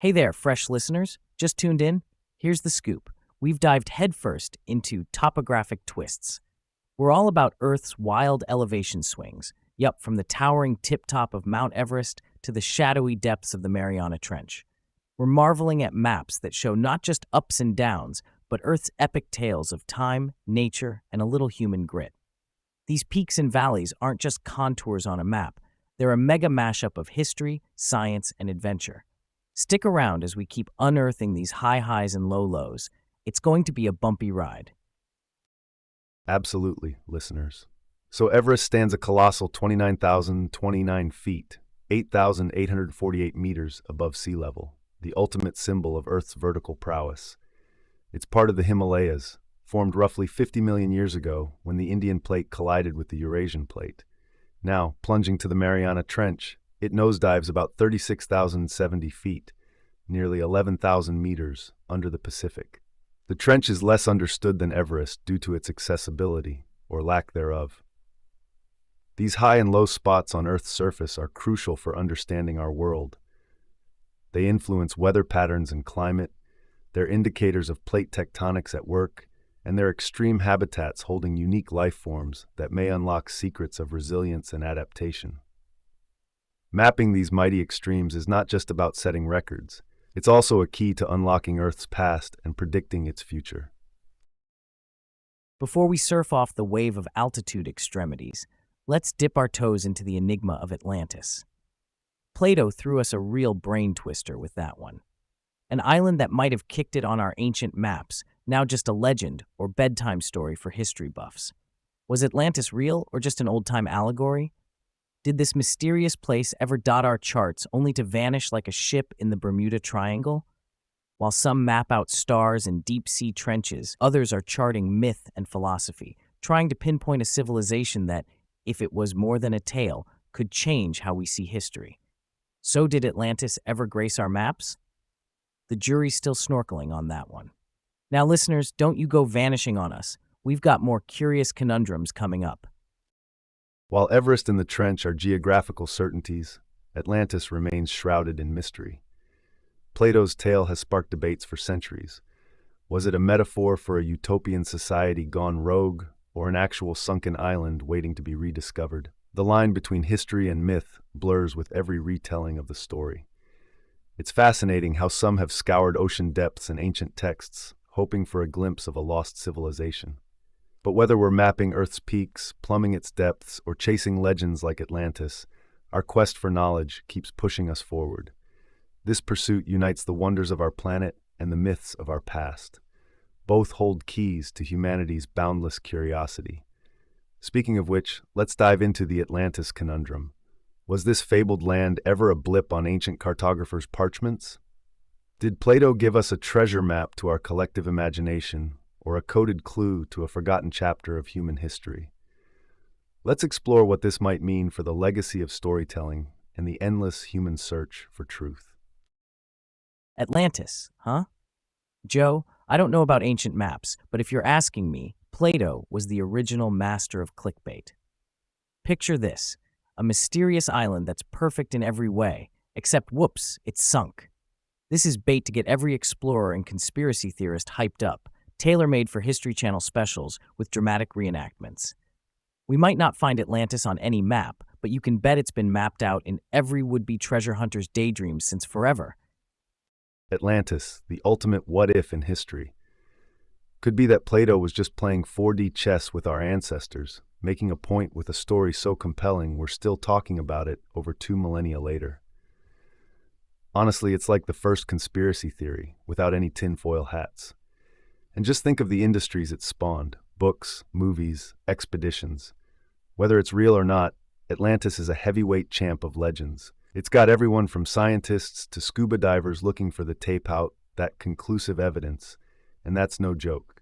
Hey there, fresh listeners. Just tuned in? Here's the scoop. We've dived headfirst into topographic twists. We're all about Earth's wild elevation swings. Yup, from the towering tip-top of Mount Everest to the shadowy depths of the Mariana Trench. We're marveling at maps that show not just ups and downs, but Earth's epic tales of time, nature, and a little human grit. These peaks and valleys aren't just contours on a map. They're a mega mashup of history, science, and adventure. Stick around as we keep unearthing these high highs and low lows. It's going to be a bumpy ride. Absolutely, listeners. So Everest stands a colossal 29,029 feet, 8,848 meters above sea level, the ultimate symbol of Earth's vertical prowess. It's part of the Himalayas, formed roughly 50 million years ago when the Indian plate collided with the Eurasian plate. Now, plunging to the Mariana Trench, it nosedives about 36,070 feet, nearly 11,000 meters under the Pacific. The trench is less understood than Everest due to its accessibility, or lack thereof. These high and low spots on Earth's surface are crucial for understanding our world. They influence weather patterns and climate, they're indicators of plate tectonics at work, and they're extreme habitats holding unique life forms that may unlock secrets of resilience and adaptation. Mapping these mighty extremes is not just about setting records, it's also a key to unlocking Earth's past and predicting its future. Before we surf off the wave of altitude extremities, let's dip our toes into the enigma of Atlantis. Plato threw us a real brain twister with that one. An island that might have kicked it on our ancient maps, now just a legend or bedtime story for history buffs. Was Atlantis real or just an old-time allegory? Did this mysterious place ever dot our charts only to vanish like a ship in the Bermuda Triangle? While some map out stars and deep-sea trenches, others are charting myth and philosophy, trying to pinpoint a civilization that, if it was more than a tale, could change how we see history. So did Atlantis ever grace our maps? The jury's still snorkeling on that one. Now, listeners, don't you go vanishing on us. We've got more curious conundrums coming up. While Everest and the Trench are geographical certainties, Atlantis remains shrouded in mystery. Plato's tale has sparked debates for centuries. Was it a metaphor for a utopian society gone rogue, or an actual sunken island waiting to be rediscovered? The line between history and myth blurs with every retelling of the story. It's fascinating how some have scoured ocean depths and ancient texts, hoping for a glimpse of a lost civilization. But whether we're mapping Earth's peaks, plumbing its depths, or chasing legends like Atlantis, our quest for knowledge keeps pushing us forward. This pursuit unites the wonders of our planet and the myths of our past. Both hold keys to humanity's boundless curiosity. Speaking of which, let's dive into the Atlantis conundrum. Was this fabled land ever a blip on ancient cartographers' parchments? Did Plato give us a treasure map to our collective imagination, or a coded clue to a forgotten chapter of human history? Let's explore what this might mean for the legacy of storytelling and the endless human search for truth. Atlantis, huh? Joe, I don't know about ancient maps, but if you're asking me, Plato was the original master of clickbait. Picture this, a mysterious island that's perfect in every way, except whoops, it's sunk. This is bait to get every explorer and conspiracy theorist hyped up, tailor-made for History Channel specials with dramatic reenactments. We might not find Atlantis on any map, but you can bet it's been mapped out in every would-be treasure hunter's daydreams since forever. Atlantis, the ultimate what-if in history. Could be that Plato was just playing 4D chess with our ancestors, making a point with a story so compelling we're still talking about it over 2 millennia later. Honestly, it's like the first conspiracy theory, without any tinfoil hats. And just think of the industries it spawned: books, movies, expeditions. Whether it's real or not, Atlantis is a heavyweight champ of legends. It's got everyone from scientists to scuba divers looking for the tape out, that conclusive evidence. And that's no joke.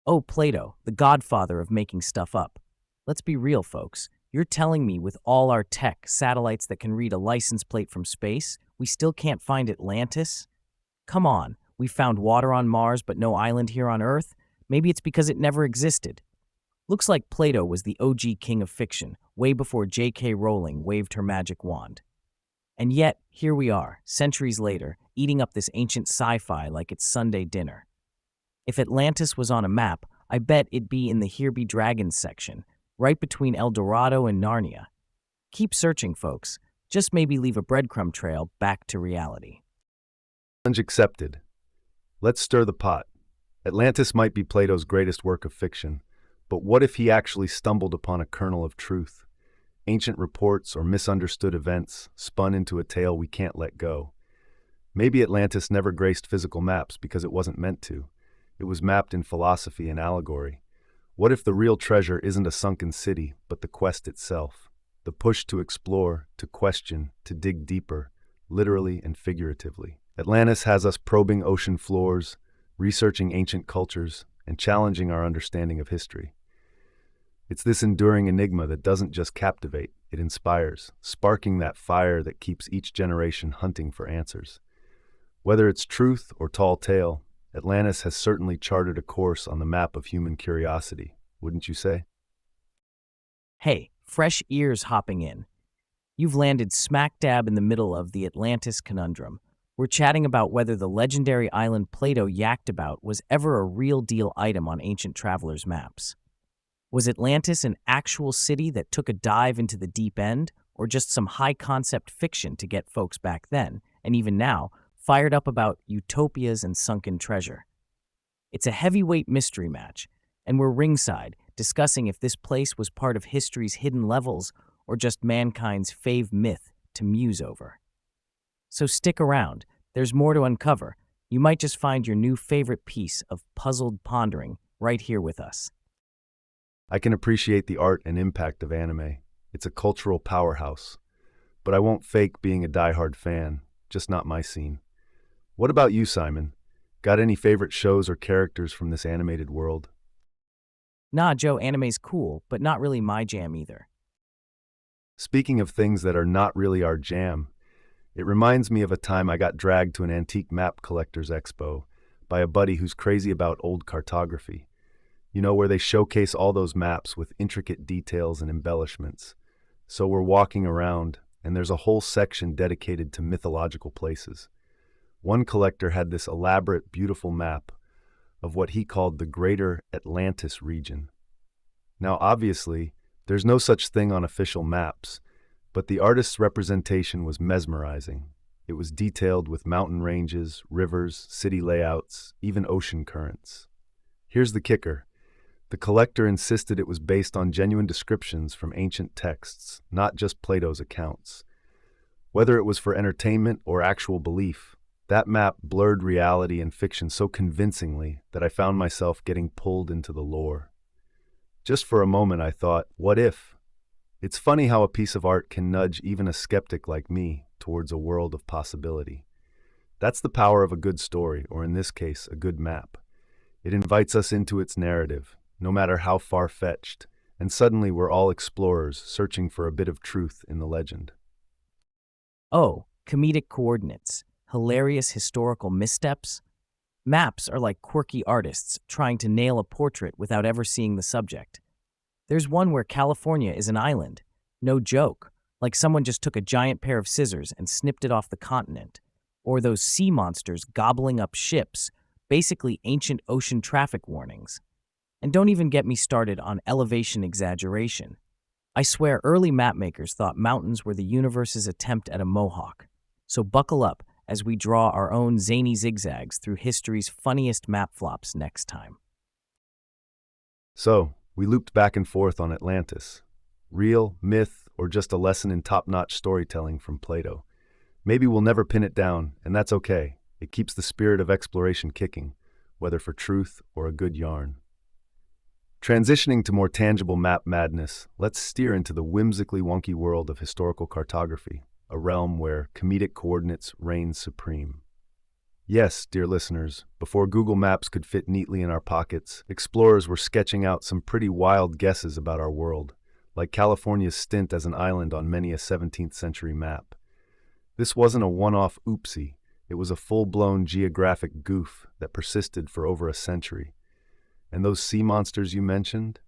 Oh, Plato, the godfather of making stuff up. Let's be real, folks. You're telling me with all our tech, satellites that can read a license plate from space, we still can't find Atlantis? Come on, we found water on Mars but no island here on Earth? Maybe it's because it never existed. Looks like Plato was the OG king of fiction, way before J.K. Rowling waved her magic wand. And yet, here we are, centuries later, eating up this ancient sci-fi like it's Sunday dinner. If Atlantis was on a map, I bet it'd be in the Here Be Dragons section, right between El Dorado and Narnia. Keep searching, folks. Just maybe leave a breadcrumb trail back to reality. Challenge accepted. Let's stir the pot. Atlantis might be Plato's greatest work of fiction, but what if he actually stumbled upon a kernel of truth? Ancient reports or misunderstood events spun into a tale we can't let go. Maybe Atlantis never graced physical maps because it wasn't meant to. It was mapped in philosophy and allegory. What if the real treasure isn't a sunken city, but the quest itself? The push to explore, to question, to dig deeper, literally and figuratively. Atlantis has us probing ocean floors, researching ancient cultures, and challenging our understanding of history. It's this enduring enigma that doesn't just captivate, it inspires, sparking that fire that keeps each generation hunting for answers. Whether it's truth or tall tale, Atlantis has certainly charted a course on the map of human curiosity, wouldn't you say? Hey, fresh ears hopping in. You've landed smack dab in the middle of the Atlantis conundrum. We're chatting about whether the legendary island Plato yacked about was ever a real deal item on ancient travelers' maps. Was Atlantis an actual city that took a dive into the deep end, or just some high-concept fiction to get folks back then, and even now, fired up about utopias and sunken treasure? It's a heavyweight mystery match, and we're ringside, discussing if this place was part of history's hidden levels or just mankind's fave myth to muse over. So stick around, there's more to uncover. You might just find your new favorite piece of puzzled pondering right here with us. I can appreciate the art and impact of anime. It's a cultural powerhouse. But I won't fake being a diehard fan, just not my scene. What about you, Simon? Got any favorite shows or characters from this animated world? Nah, Joe, anime's cool, but not really my jam either. Speaking of things that are not really our jam, it reminds me of a time I got dragged to an antique map collector's expo by a buddy who's crazy about old cartography. You know, where they showcase all those maps with intricate details and embellishments. So we're walking around, and there's a whole section dedicated to mythological places. One collector had this elaborate, beautiful map of what he called the Greater Atlantis region. Now, obviously, there's no such thing on official maps, but the artist's representation was mesmerizing. It was detailed with mountain ranges, rivers, city layouts, even ocean currents. Here's the kicker. The collector insisted it was based on genuine descriptions from ancient texts, not just Plato's accounts. Whether it was for entertainment or actual belief, that map blurred reality and fiction so convincingly that I found myself getting pulled into the lore. Just for a moment I thought, what if? It's funny how a piece of art can nudge even a skeptic like me towards a world of possibility. That's the power of a good story, or in this case, a good map. It invites us into its narrative, no matter how far-fetched, and suddenly we're all explorers searching for a bit of truth in the legend. Oh, comedic coordinates, hilarious historical missteps. Maps are like quirky artists trying to nail a portrait without ever seeing the subject. There's one where California is an island. No joke, like someone just took a giant pair of scissors and snipped it off the continent. Or those sea monsters gobbling up ships, basically ancient ocean traffic warnings. And don't even get me started on elevation exaggeration. I swear early mapmakers thought mountains were the universe's attempt at a mohawk. So buckle up as we draw our own zany zigzags through history's funniest map flops next time. So, we looped back and forth on Atlantis. Real, myth, or just a lesson in top-notch storytelling from Plato. Maybe we'll never pin it down, and that's okay. It keeps the spirit of exploration kicking, whether for truth or a good yarn. Transitioning to more tangible map madness, let's steer into the whimsically wonky world of historical cartography, a realm where comedic coordinates reign supreme. Yes, dear listeners, before Google Maps could fit neatly in our pockets, explorers were sketching out some pretty wild guesses about our world, like California's stint as an island on many a 17th century map. This wasn't a one-off oopsie, it was a full-blown geographic goof that persisted for over a century. And those sea monsters you mentioned?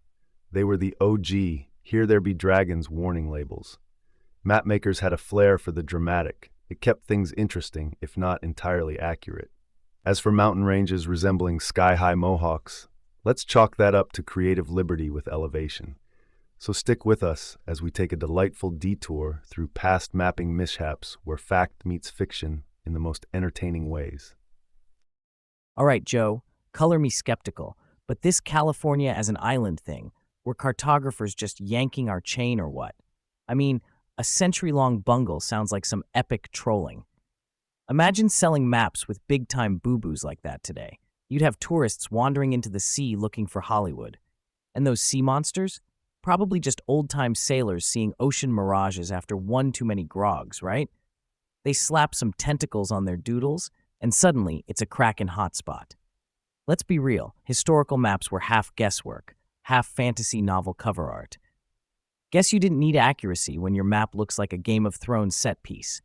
They were the OG, Here There Be Dragons warning labels. Mapmakers had a flair for the dramatic. It kept things interesting, if not entirely accurate. As for mountain ranges resembling sky-high mohawks, let's chalk that up to creative liberty with elevation. So stick with us as we take a delightful detour through past mapping mishaps where fact meets fiction in the most entertaining ways. All right, Joe, color me skeptical, but this California as an island thing, were cartographers just yanking our chain or what? I mean, a century-long bungle sounds like some epic trolling. Imagine selling maps with big-time boo-boos like that today. You'd have tourists wandering into the sea looking for Hollywood. And those sea monsters? Probably just old-time sailors seeing ocean mirages after one too many grogs, right? They slap some tentacles on their doodles, and suddenly it's a Kraken hotspot. Let's be real, historical maps were half guesswork, half fantasy novel cover art. Guess you didn't need accuracy when your map looks like a Game of Thrones set piece.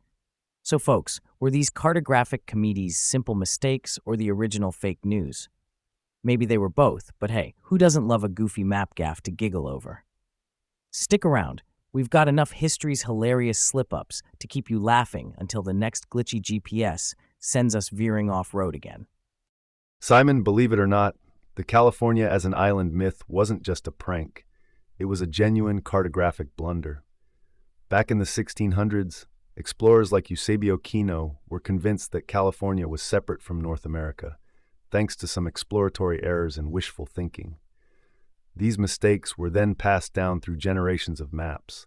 So folks, were these cartographic comedies simple mistakes or the original fake news? Maybe they were both, but hey, who doesn't love a goofy map gaffe to giggle over? Stick around, we've got enough history's hilarious slip-ups to keep you laughing until the next glitchy GPS sends us veering off-road again. Simon, believe it or not, the California as an island myth wasn't just a prank. It was a genuine cartographic blunder. Back in the 1600s, explorers like Eusebio Kino were convinced that California was separate from North America, thanks to some exploratory errors and wishful thinking. These mistakes were then passed down through generations of maps.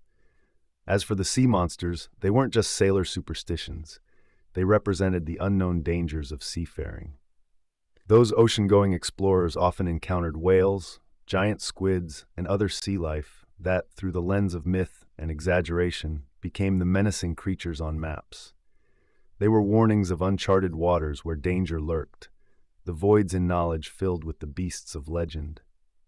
As for the sea monsters, they weren't just sailor superstitions. They represented the unknown dangers of seafaring. Those ocean-going explorers often encountered whales, giant squids, and other sea life that, through the lens of myth and exaggeration, became the menacing creatures on maps. They were warnings of uncharted waters where danger lurked, the voids in knowledge filled with the beasts of legend.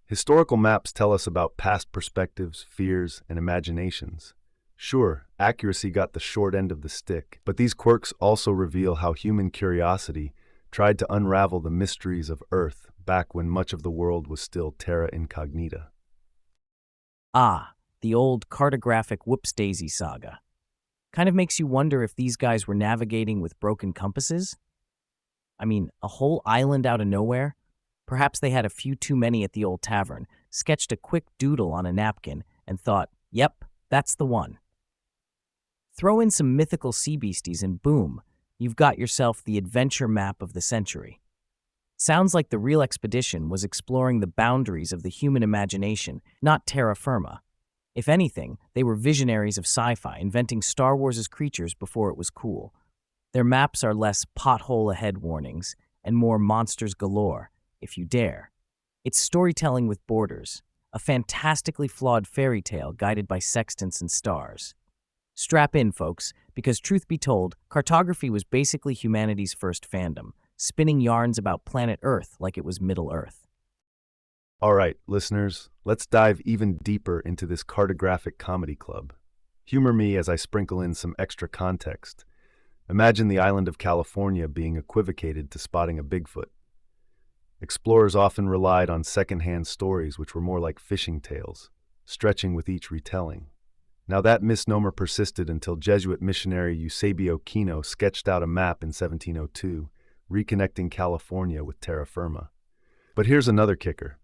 Historical maps tell us about past perspectives, fears, and imaginations. Sure, accuracy got the short end of the stick, but these quirks also reveal how human curiosity tried to unravel the mysteries of Earth back when much of the world was still terra incognita. Ah, the old cartographic whoops-daisy saga. Kind of makes you wonder if these guys were navigating with broken compasses? I mean, a whole island out of nowhere? Perhaps they had a few too many at the old tavern, sketched a quick doodle on a napkin, and thought, yep, that's the one. Throw in some mythical sea beasties and boom, you've got yourself the adventure map of the century. Sounds like the real expedition was exploring the boundaries of the human imagination, not terra firma. If anything, they were visionaries of sci-fi, inventing Star Wars' creatures before it was cool. Their maps are less pothole ahead warnings and more monsters galore, if you dare. It's storytelling with borders, a fantastically flawed fairy tale guided by sextants and stars. Strap in, folks, because truth be told, cartography was basically humanity's first fandom, spinning yarns about planet Earth like it was Middle Earth. All right, listeners, let's dive even deeper into this cartographic comedy club. Humor me as I sprinkle in some extra context. Imagine the island of California being equivocated to spotting a Bigfoot. Explorers often relied on second-hand stories which were more like fishing tales, stretching with each retelling. Now that misnomer persisted until Jesuit missionary Eusebio Kino sketched out a map in 1702, reconnecting California with terra firma. But here's another kicker.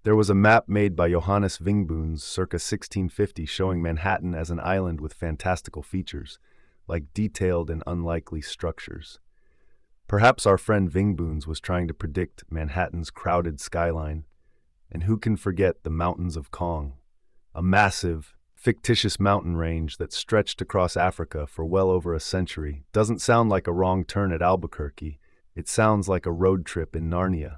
There was a map made by Johannes Vingboons circa 1650 showing Manhattan as an island with fantastical features, like detailed and unlikely structures. Perhaps our friend Vingboons was trying to predict Manhattan's crowded skyline. And who can forget the Mountains of Kong, a massive, fictitious mountain range that stretched across Africa for well over a century. Doesn't sound like a wrong turn at Albuquerque, it sounds like a road trip in Narnia.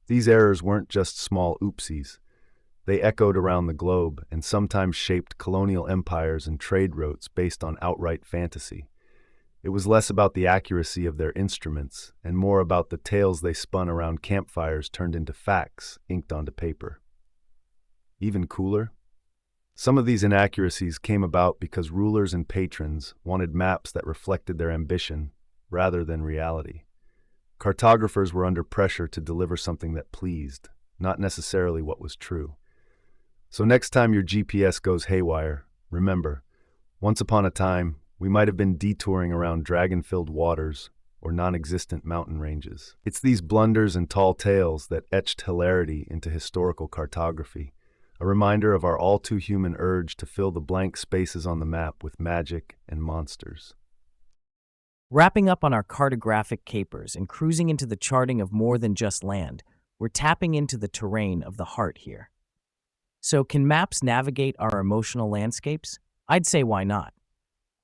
These errors weren't just small oopsies. They echoed around the globe and sometimes shaped colonial empires and trade routes based on outright fantasy. It was less about the accuracy of their instruments and more about the tales they spun around campfires turned into facts inked onto paper. Even cooler, some of these inaccuracies came about because rulers and patrons wanted maps that reflected their ambition rather than reality. Cartographers were under pressure to deliver something that pleased, not necessarily what was true. So next time your GPS goes haywire, remember, once upon a time, we might have been detouring around dragon-filled waters or non-existent mountain ranges. It's these blunders and tall tales that etched hilarity into historical cartography, a reminder of our all-too-human urge to fill the blank spaces on the map with magic and monsters. Wrapping up on our cartographic capers and cruising into the charting of more than just land, we're tapping into the terrain of the heart here. So, can maps navigate our emotional landscapes? I'd say why not?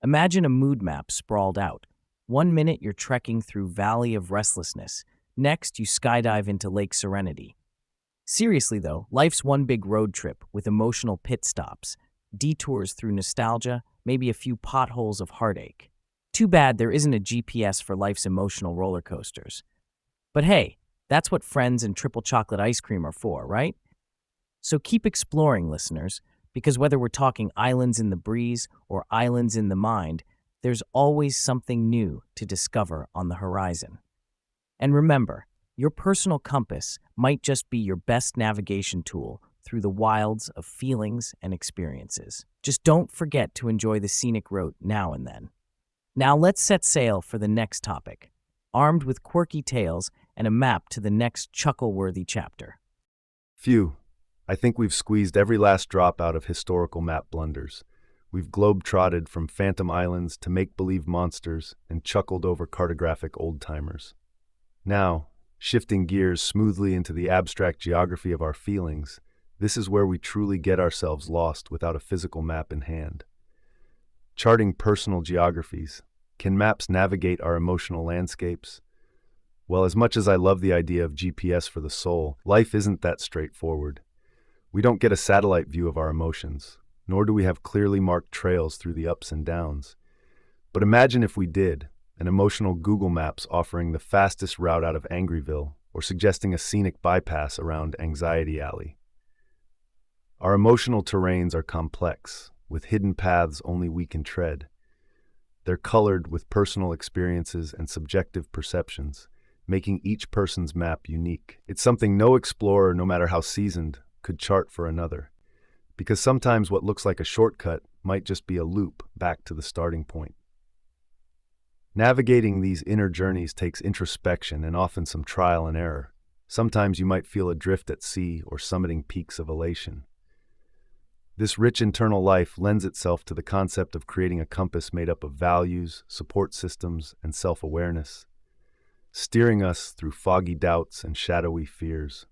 Imagine a mood map sprawled out. 1 minute you're trekking through Valley of Restlessness. Next, you skydive into Lake Serenity. Seriously though, life's one big road trip with emotional pit stops, detours through nostalgia, maybe a few potholes of heartache. Too bad there isn't a GPS for life's emotional roller coasters. But hey, that's what friends and triple chocolate ice cream are for, right? So keep exploring, listeners, because whether we're talking islands in the breeze or islands in the mind, there's always something new to discover on the horizon. And remember, your personal compass might just be your best navigation tool through the wilds of feelings and experiences. Just don't forget to enjoy the scenic route now and then. Now let's set sail for the next topic, armed with quirky tales and a map to the next chuckle-worthy chapter. Phew, I think we've squeezed every last drop out of historical map blunders. We've globe-trotted from phantom islands to make-believe monsters and chuckled over cartographic old-timers. Now, shifting gears smoothly into the abstract geography of our feelings, this is where we truly get ourselves lost without a physical map in hand. Charting personal geographies, can maps navigate our emotional landscapes? Well, as much as I love the idea of GPS for the soul, life isn't that straightforward. We don't get a satellite view of our emotions, nor do we have clearly marked trails through the ups and downs. But imagine if we did, an emotional Google Maps offering the fastest route out of Angryville or suggesting a scenic bypass around Anxiety Alley. Our emotional terrains are complex, with hidden paths only we can tread. They're colored with personal experiences and subjective perceptions, making each person's map unique. It's something no explorer, no matter how seasoned, could chart for another. Because sometimes what looks like a shortcut might just be a loop back to the starting point. Navigating these inner journeys takes introspection and often some trial and error. Sometimes you might feel adrift at sea or summiting peaks of elation. This rich internal life lends itself to the concept of creating a compass made up of values, support systems, and self-awareness, steering us through foggy doubts and shadowy fears.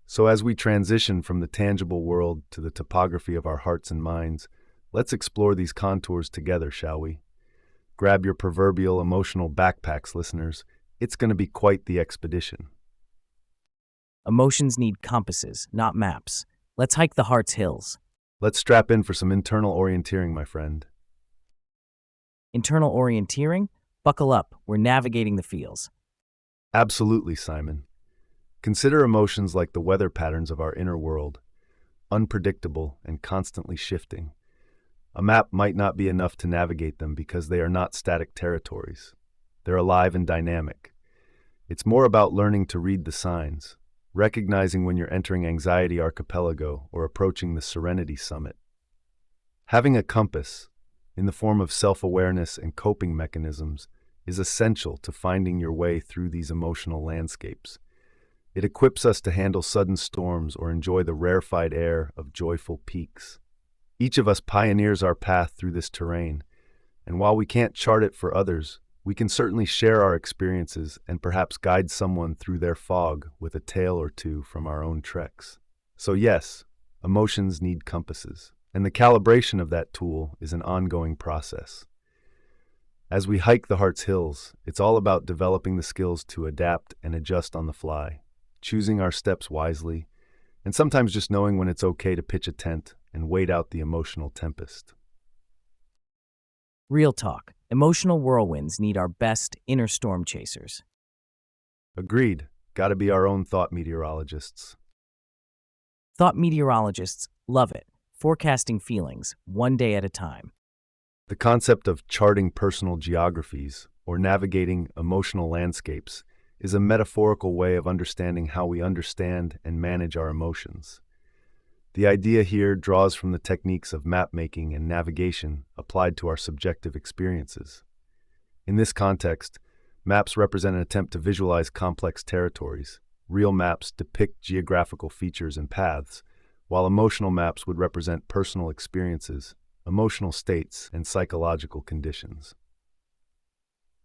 So as we transition from the tangible world to the topography of our hearts and minds, let's explore these contours together, shall we? Grab your proverbial emotional backpacks, listeners. It's going to be quite the expedition. Emotions need compasses, not maps. Let's hike the heart's hills. Let's strap in for some internal orienteering, my friend. Internal orienteering? Buckle up, we're navigating the feels. Absolutely, Simon. Consider emotions like the weather patterns of our inner world, unpredictable and constantly shifting. A map might not be enough to navigate them because they are not static territories. They're alive and dynamic. It's more about learning to read the signs, recognizing when you're entering Anxiety Archipelago or approaching the Serenity Summit. Having a compass, in the form of self-awareness and coping mechanisms, is essential to finding your way through these emotional landscapes. It equips us to handle sudden storms or enjoy the rarefied air of joyful peaks. Each of us pioneers our path through this terrain, and while we can't chart it for others, we can certainly share our experiences and perhaps guide someone through their fog with a tale or two from our own treks. So yes, emotions need compasses, and the calibration of that tool is an ongoing process. As we hike the heart's hills, it's all about developing the skills to adapt and adjust on the fly, choosing our steps wisely, and sometimes just knowing when it's okay to pitch a tent and wait out the emotional tempest. Real talk. Emotional whirlwinds need our best inner storm chasers. Agreed. Gotta be our own thought meteorologists. Thought meteorologists love it, forecasting feelings one day at a time. The concept of charting personal geographies or navigating emotional landscapes is a metaphorical way of understanding how we understand and manage our emotions. The idea here draws from the techniques of map-making and navigation applied to our subjective experiences. In this context, maps represent an attempt to visualize complex territories. Real maps depict geographical features and paths, while emotional maps would represent personal experiences, emotional states, and psychological conditions.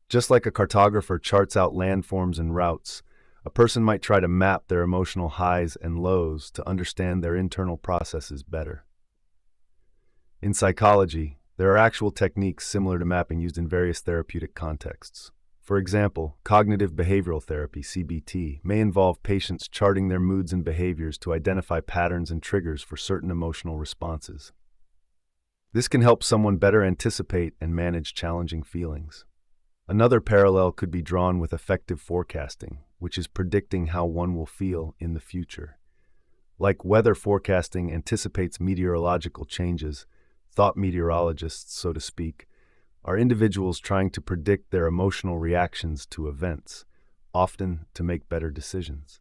Just like a cartographer charts out landforms and routes, a person might try to map their emotional highs and lows to understand their internal processes better. In psychology, there are actual techniques similar to mapping used in various therapeutic contexts. For example, cognitive behavioral therapy, CBT, may involve patients charting their moods and behaviors to identify patterns and triggers for certain emotional responses. This can help someone better anticipate and manage challenging feelings. Another parallel could be drawn with affective forecasting, which is predicting how one will feel in the future. Like weather forecasting anticipates meteorological changes, thought meteorologists, so to speak, are individuals trying to predict their emotional reactions to events, often to make better decisions.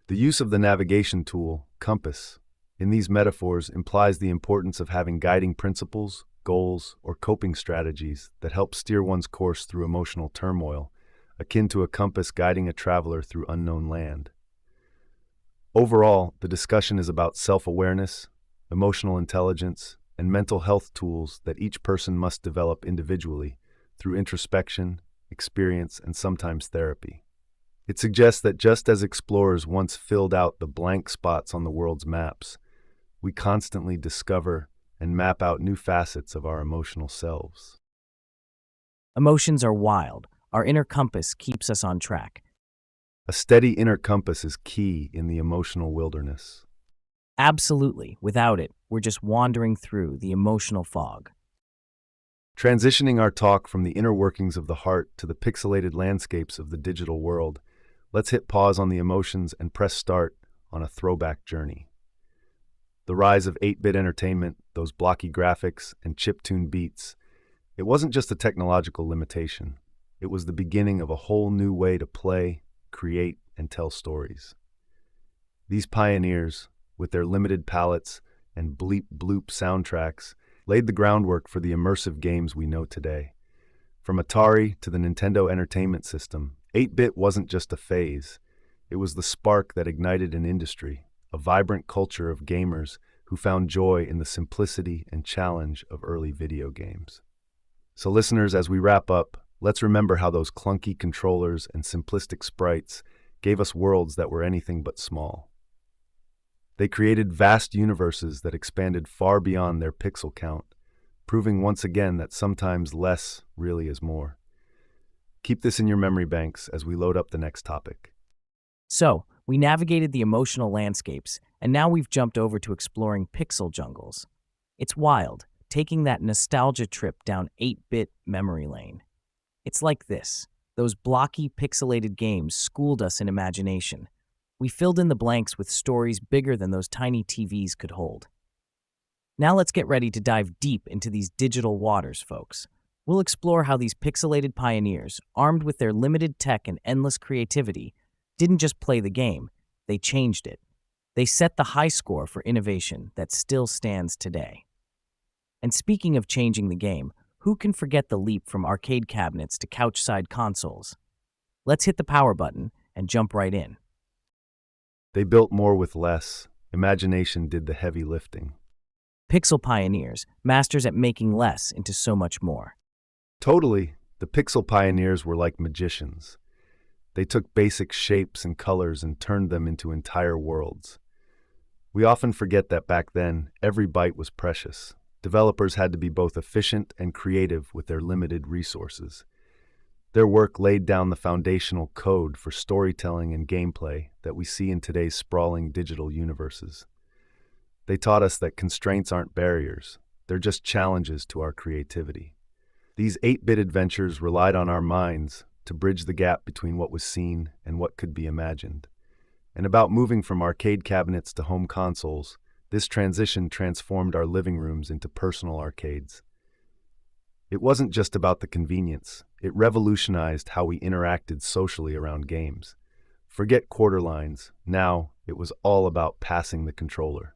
The use of the navigation tool, compass, in these metaphors implies the importance of having guiding principles, goals, or coping strategies that help steer one's course through emotional turmoil, akin to a compass guiding a traveler through unknown land. Overall, the discussion is about self-awareness, emotional intelligence, and mental health tools that each person must develop individually through introspection, experience, and sometimes therapy. It suggests that just as explorers once filled out the blank spots on the world's maps, we constantly discover and map out new facets of our emotional selves. Emotions are wild. Our inner compass keeps us on track. A steady inner compass is key in the emotional wilderness. Absolutely. Without it, we're just wandering through the emotional fog. Transitioning our talk from the inner workings of the heart to the pixelated landscapes of the digital world, let's hit pause on the emotions and press start on a throwback journey. The rise of 8-bit entertainment, those blocky graphics, and chiptune beats, it wasn't just a technological limitation. It was the beginning of a whole new way to play, create, and tell stories. These pioneers, with their limited palettes and bleep-bloop soundtracks, laid the groundwork for the immersive games we know today. From Atari to the Nintendo Entertainment System, 8-bit wasn't just a phase. It was the spark that ignited an industry, a vibrant culture of gamers who found joy in the simplicity and challenge of early video games. So listeners, as we wrap up, let's remember how those clunky controllers and simplistic sprites gave us worlds that were anything but small. They created vast universes that expanded far beyond their pixel count, proving once again that sometimes less really is more. Keep this in your memory banks as we load up the next topic. So, we navigated the emotional landscapes, and now we've jumped over to exploring pixel jungles. It's wild, taking that nostalgia trip down 8-bit memory lane. It's like this. Those blocky, pixelated games schooled us in imagination. We filled in the blanks with stories bigger than those tiny TVs could hold. Now let's get ready to dive deep into these digital waters, folks. We'll explore how these pixelated pioneers, armed with their limited tech and endless creativity, didn't just play the game, they changed it. They set the high score for innovation that still stands today. And speaking of changing the game, who can forget the leap from arcade cabinets to couch-side consoles? Let's hit the power button and jump right in. They built more with less. Imagination did the heavy lifting. Pixel pioneers, masters at making less into so much more. Totally, the pixel pioneers were like magicians. They took basic shapes and colors and turned them into entire worlds. We often forget that back then, every byte was precious. Developers had to be both efficient and creative with their limited resources. Their work laid down the foundational code for storytelling and gameplay that we see in today's sprawling digital universes. They taught us that constraints aren't barriers, they're just challenges to our creativity. These 8-bit adventures relied on our minds to bridge the gap between what was seen and what could be imagined. And about moving from arcade cabinets to home consoles, this transition transformed our living rooms into personal arcades. It wasn't just about the convenience, it revolutionized how we interacted socially around games. Forget quarter lines, now it was all about passing the controller.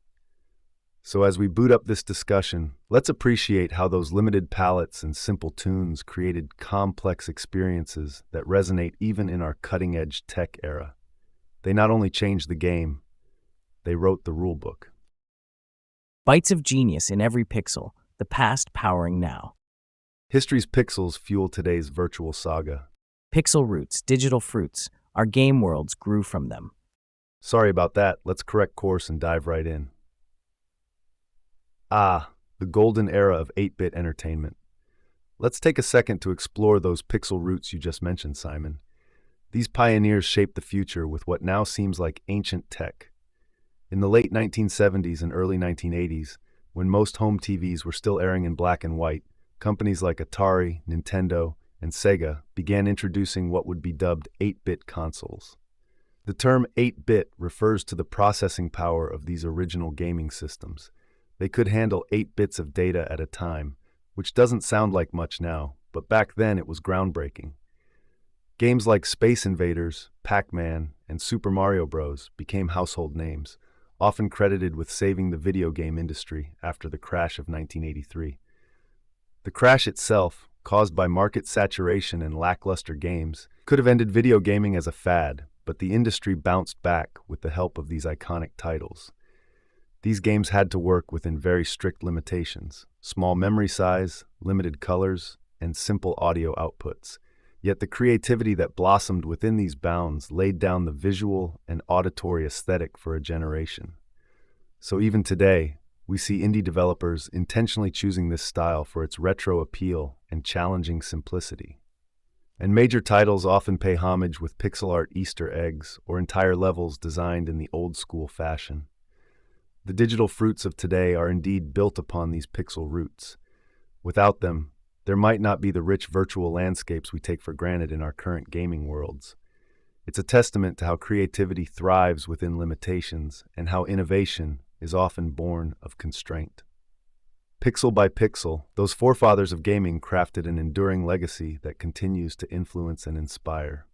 So as we boot up this discussion, let's appreciate how those limited palettes and simple tunes created complex experiences that resonate even in our cutting-edge tech era. They not only changed the game, they wrote the rulebook. Bytes of genius in every pixel, the past powering now. History's pixels fuel today's virtual saga. Pixel roots, digital fruits, our game worlds grew from them. Sorry about that, let's correct course and dive right in. The golden era of 8-bit entertainment. Let's take a second to explore those pixel roots you just mentioned, Simon. These pioneers shaped the future with what now seems like ancient tech. In the late 1970s and early 1980s, when most home TVs were still airing in black and white, companies like Atari, Nintendo, and Sega began introducing what would be dubbed 8-bit consoles. The term 8-bit refers to the processing power of these original gaming systems. They could handle 8 bits of data at a time, which doesn't sound like much now, but back then it was groundbreaking. Games like Space Invaders, Pac-Man, and Super Mario Bros. Became household names, often credited with saving the video game industry after the crash of 1983. The crash itself, caused by market saturation and lackluster games, could have ended video gaming as a fad, but the industry bounced back with the help of these iconic titles. These games had to work within very strict limitations: small memory size, limited colors, and simple audio outputs. Yet the creativity that blossomed within these bounds laid down the visual and auditory aesthetic for a generation. So even today, we see indie developers intentionally choosing this style for its retro appeal and challenging simplicity. And major titles often pay homage with pixel art Easter eggs or entire levels designed in the old-school fashion. The digital fruits of today are indeed built upon these pixel roots. Without them, there might not be the rich virtual landscapes we take for granted in our current gaming worlds. It's a testament to how creativity thrives within limitations and how innovation is often born of constraint. Pixel by pixel, those forefathers of gaming crafted an enduring legacy that continues to influence and inspire.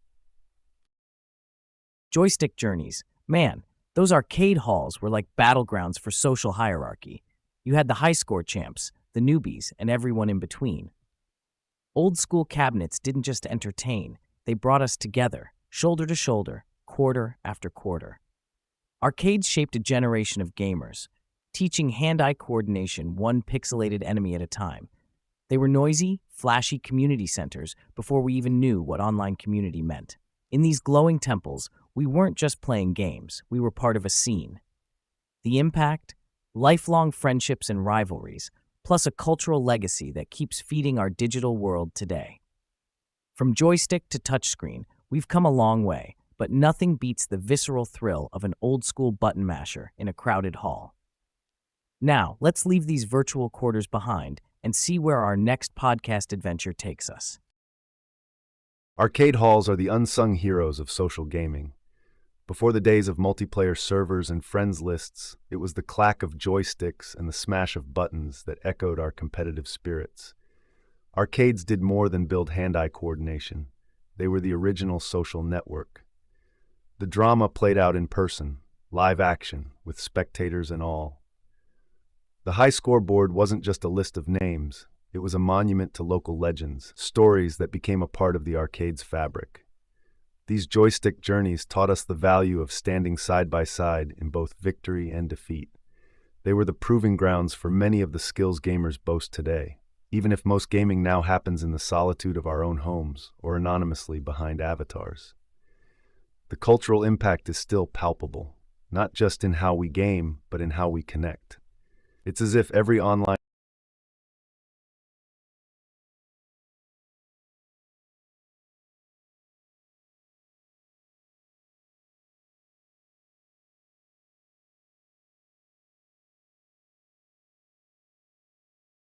Joystick journeys. Man, those arcade halls were like battlegrounds for social hierarchy. You had the high-score champs, the newbies, and everyone in between. Old-school cabinets didn't just entertain, they brought us together, shoulder to shoulder, quarter after quarter. Arcades shaped a generation of gamers, teaching hand-eye coordination one pixelated enemy at a time. They were noisy, flashy community centers before we even knew what online community meant. In these glowing temples, we weren't just playing games, we were part of a scene. The impact? Lifelong friendships and rivalries, plus a cultural legacy that keeps feeding our digital world today. From joystick to touchscreen, we've come a long way, but nothing beats the visceral thrill of an old-school button masher in a crowded hall. Now, let's leave these virtual quarters behind and see where our next podcast adventure takes us. Arcade halls are the unsung heroes of social gaming. Before the days of multiplayer servers and friends lists, it was the clack of joysticks and the smash of buttons that echoed our competitive spirits. Arcades did more than build hand-eye coordination. They were the original social network. The drama played out in person, live action, with spectators and all. The high scoreboard wasn't just a list of names, it was a monument to local legends, stories that became a part of the arcade's fabric. These joystick journeys taught us the value of standing side by side in both victory and defeat. They were the proving grounds for many of the skills gamers boast today, even if most gaming now happens in the solitude of our own homes or anonymously behind avatars. The cultural impact is still palpable, not just in how we game, but in how we connect. It's as if every online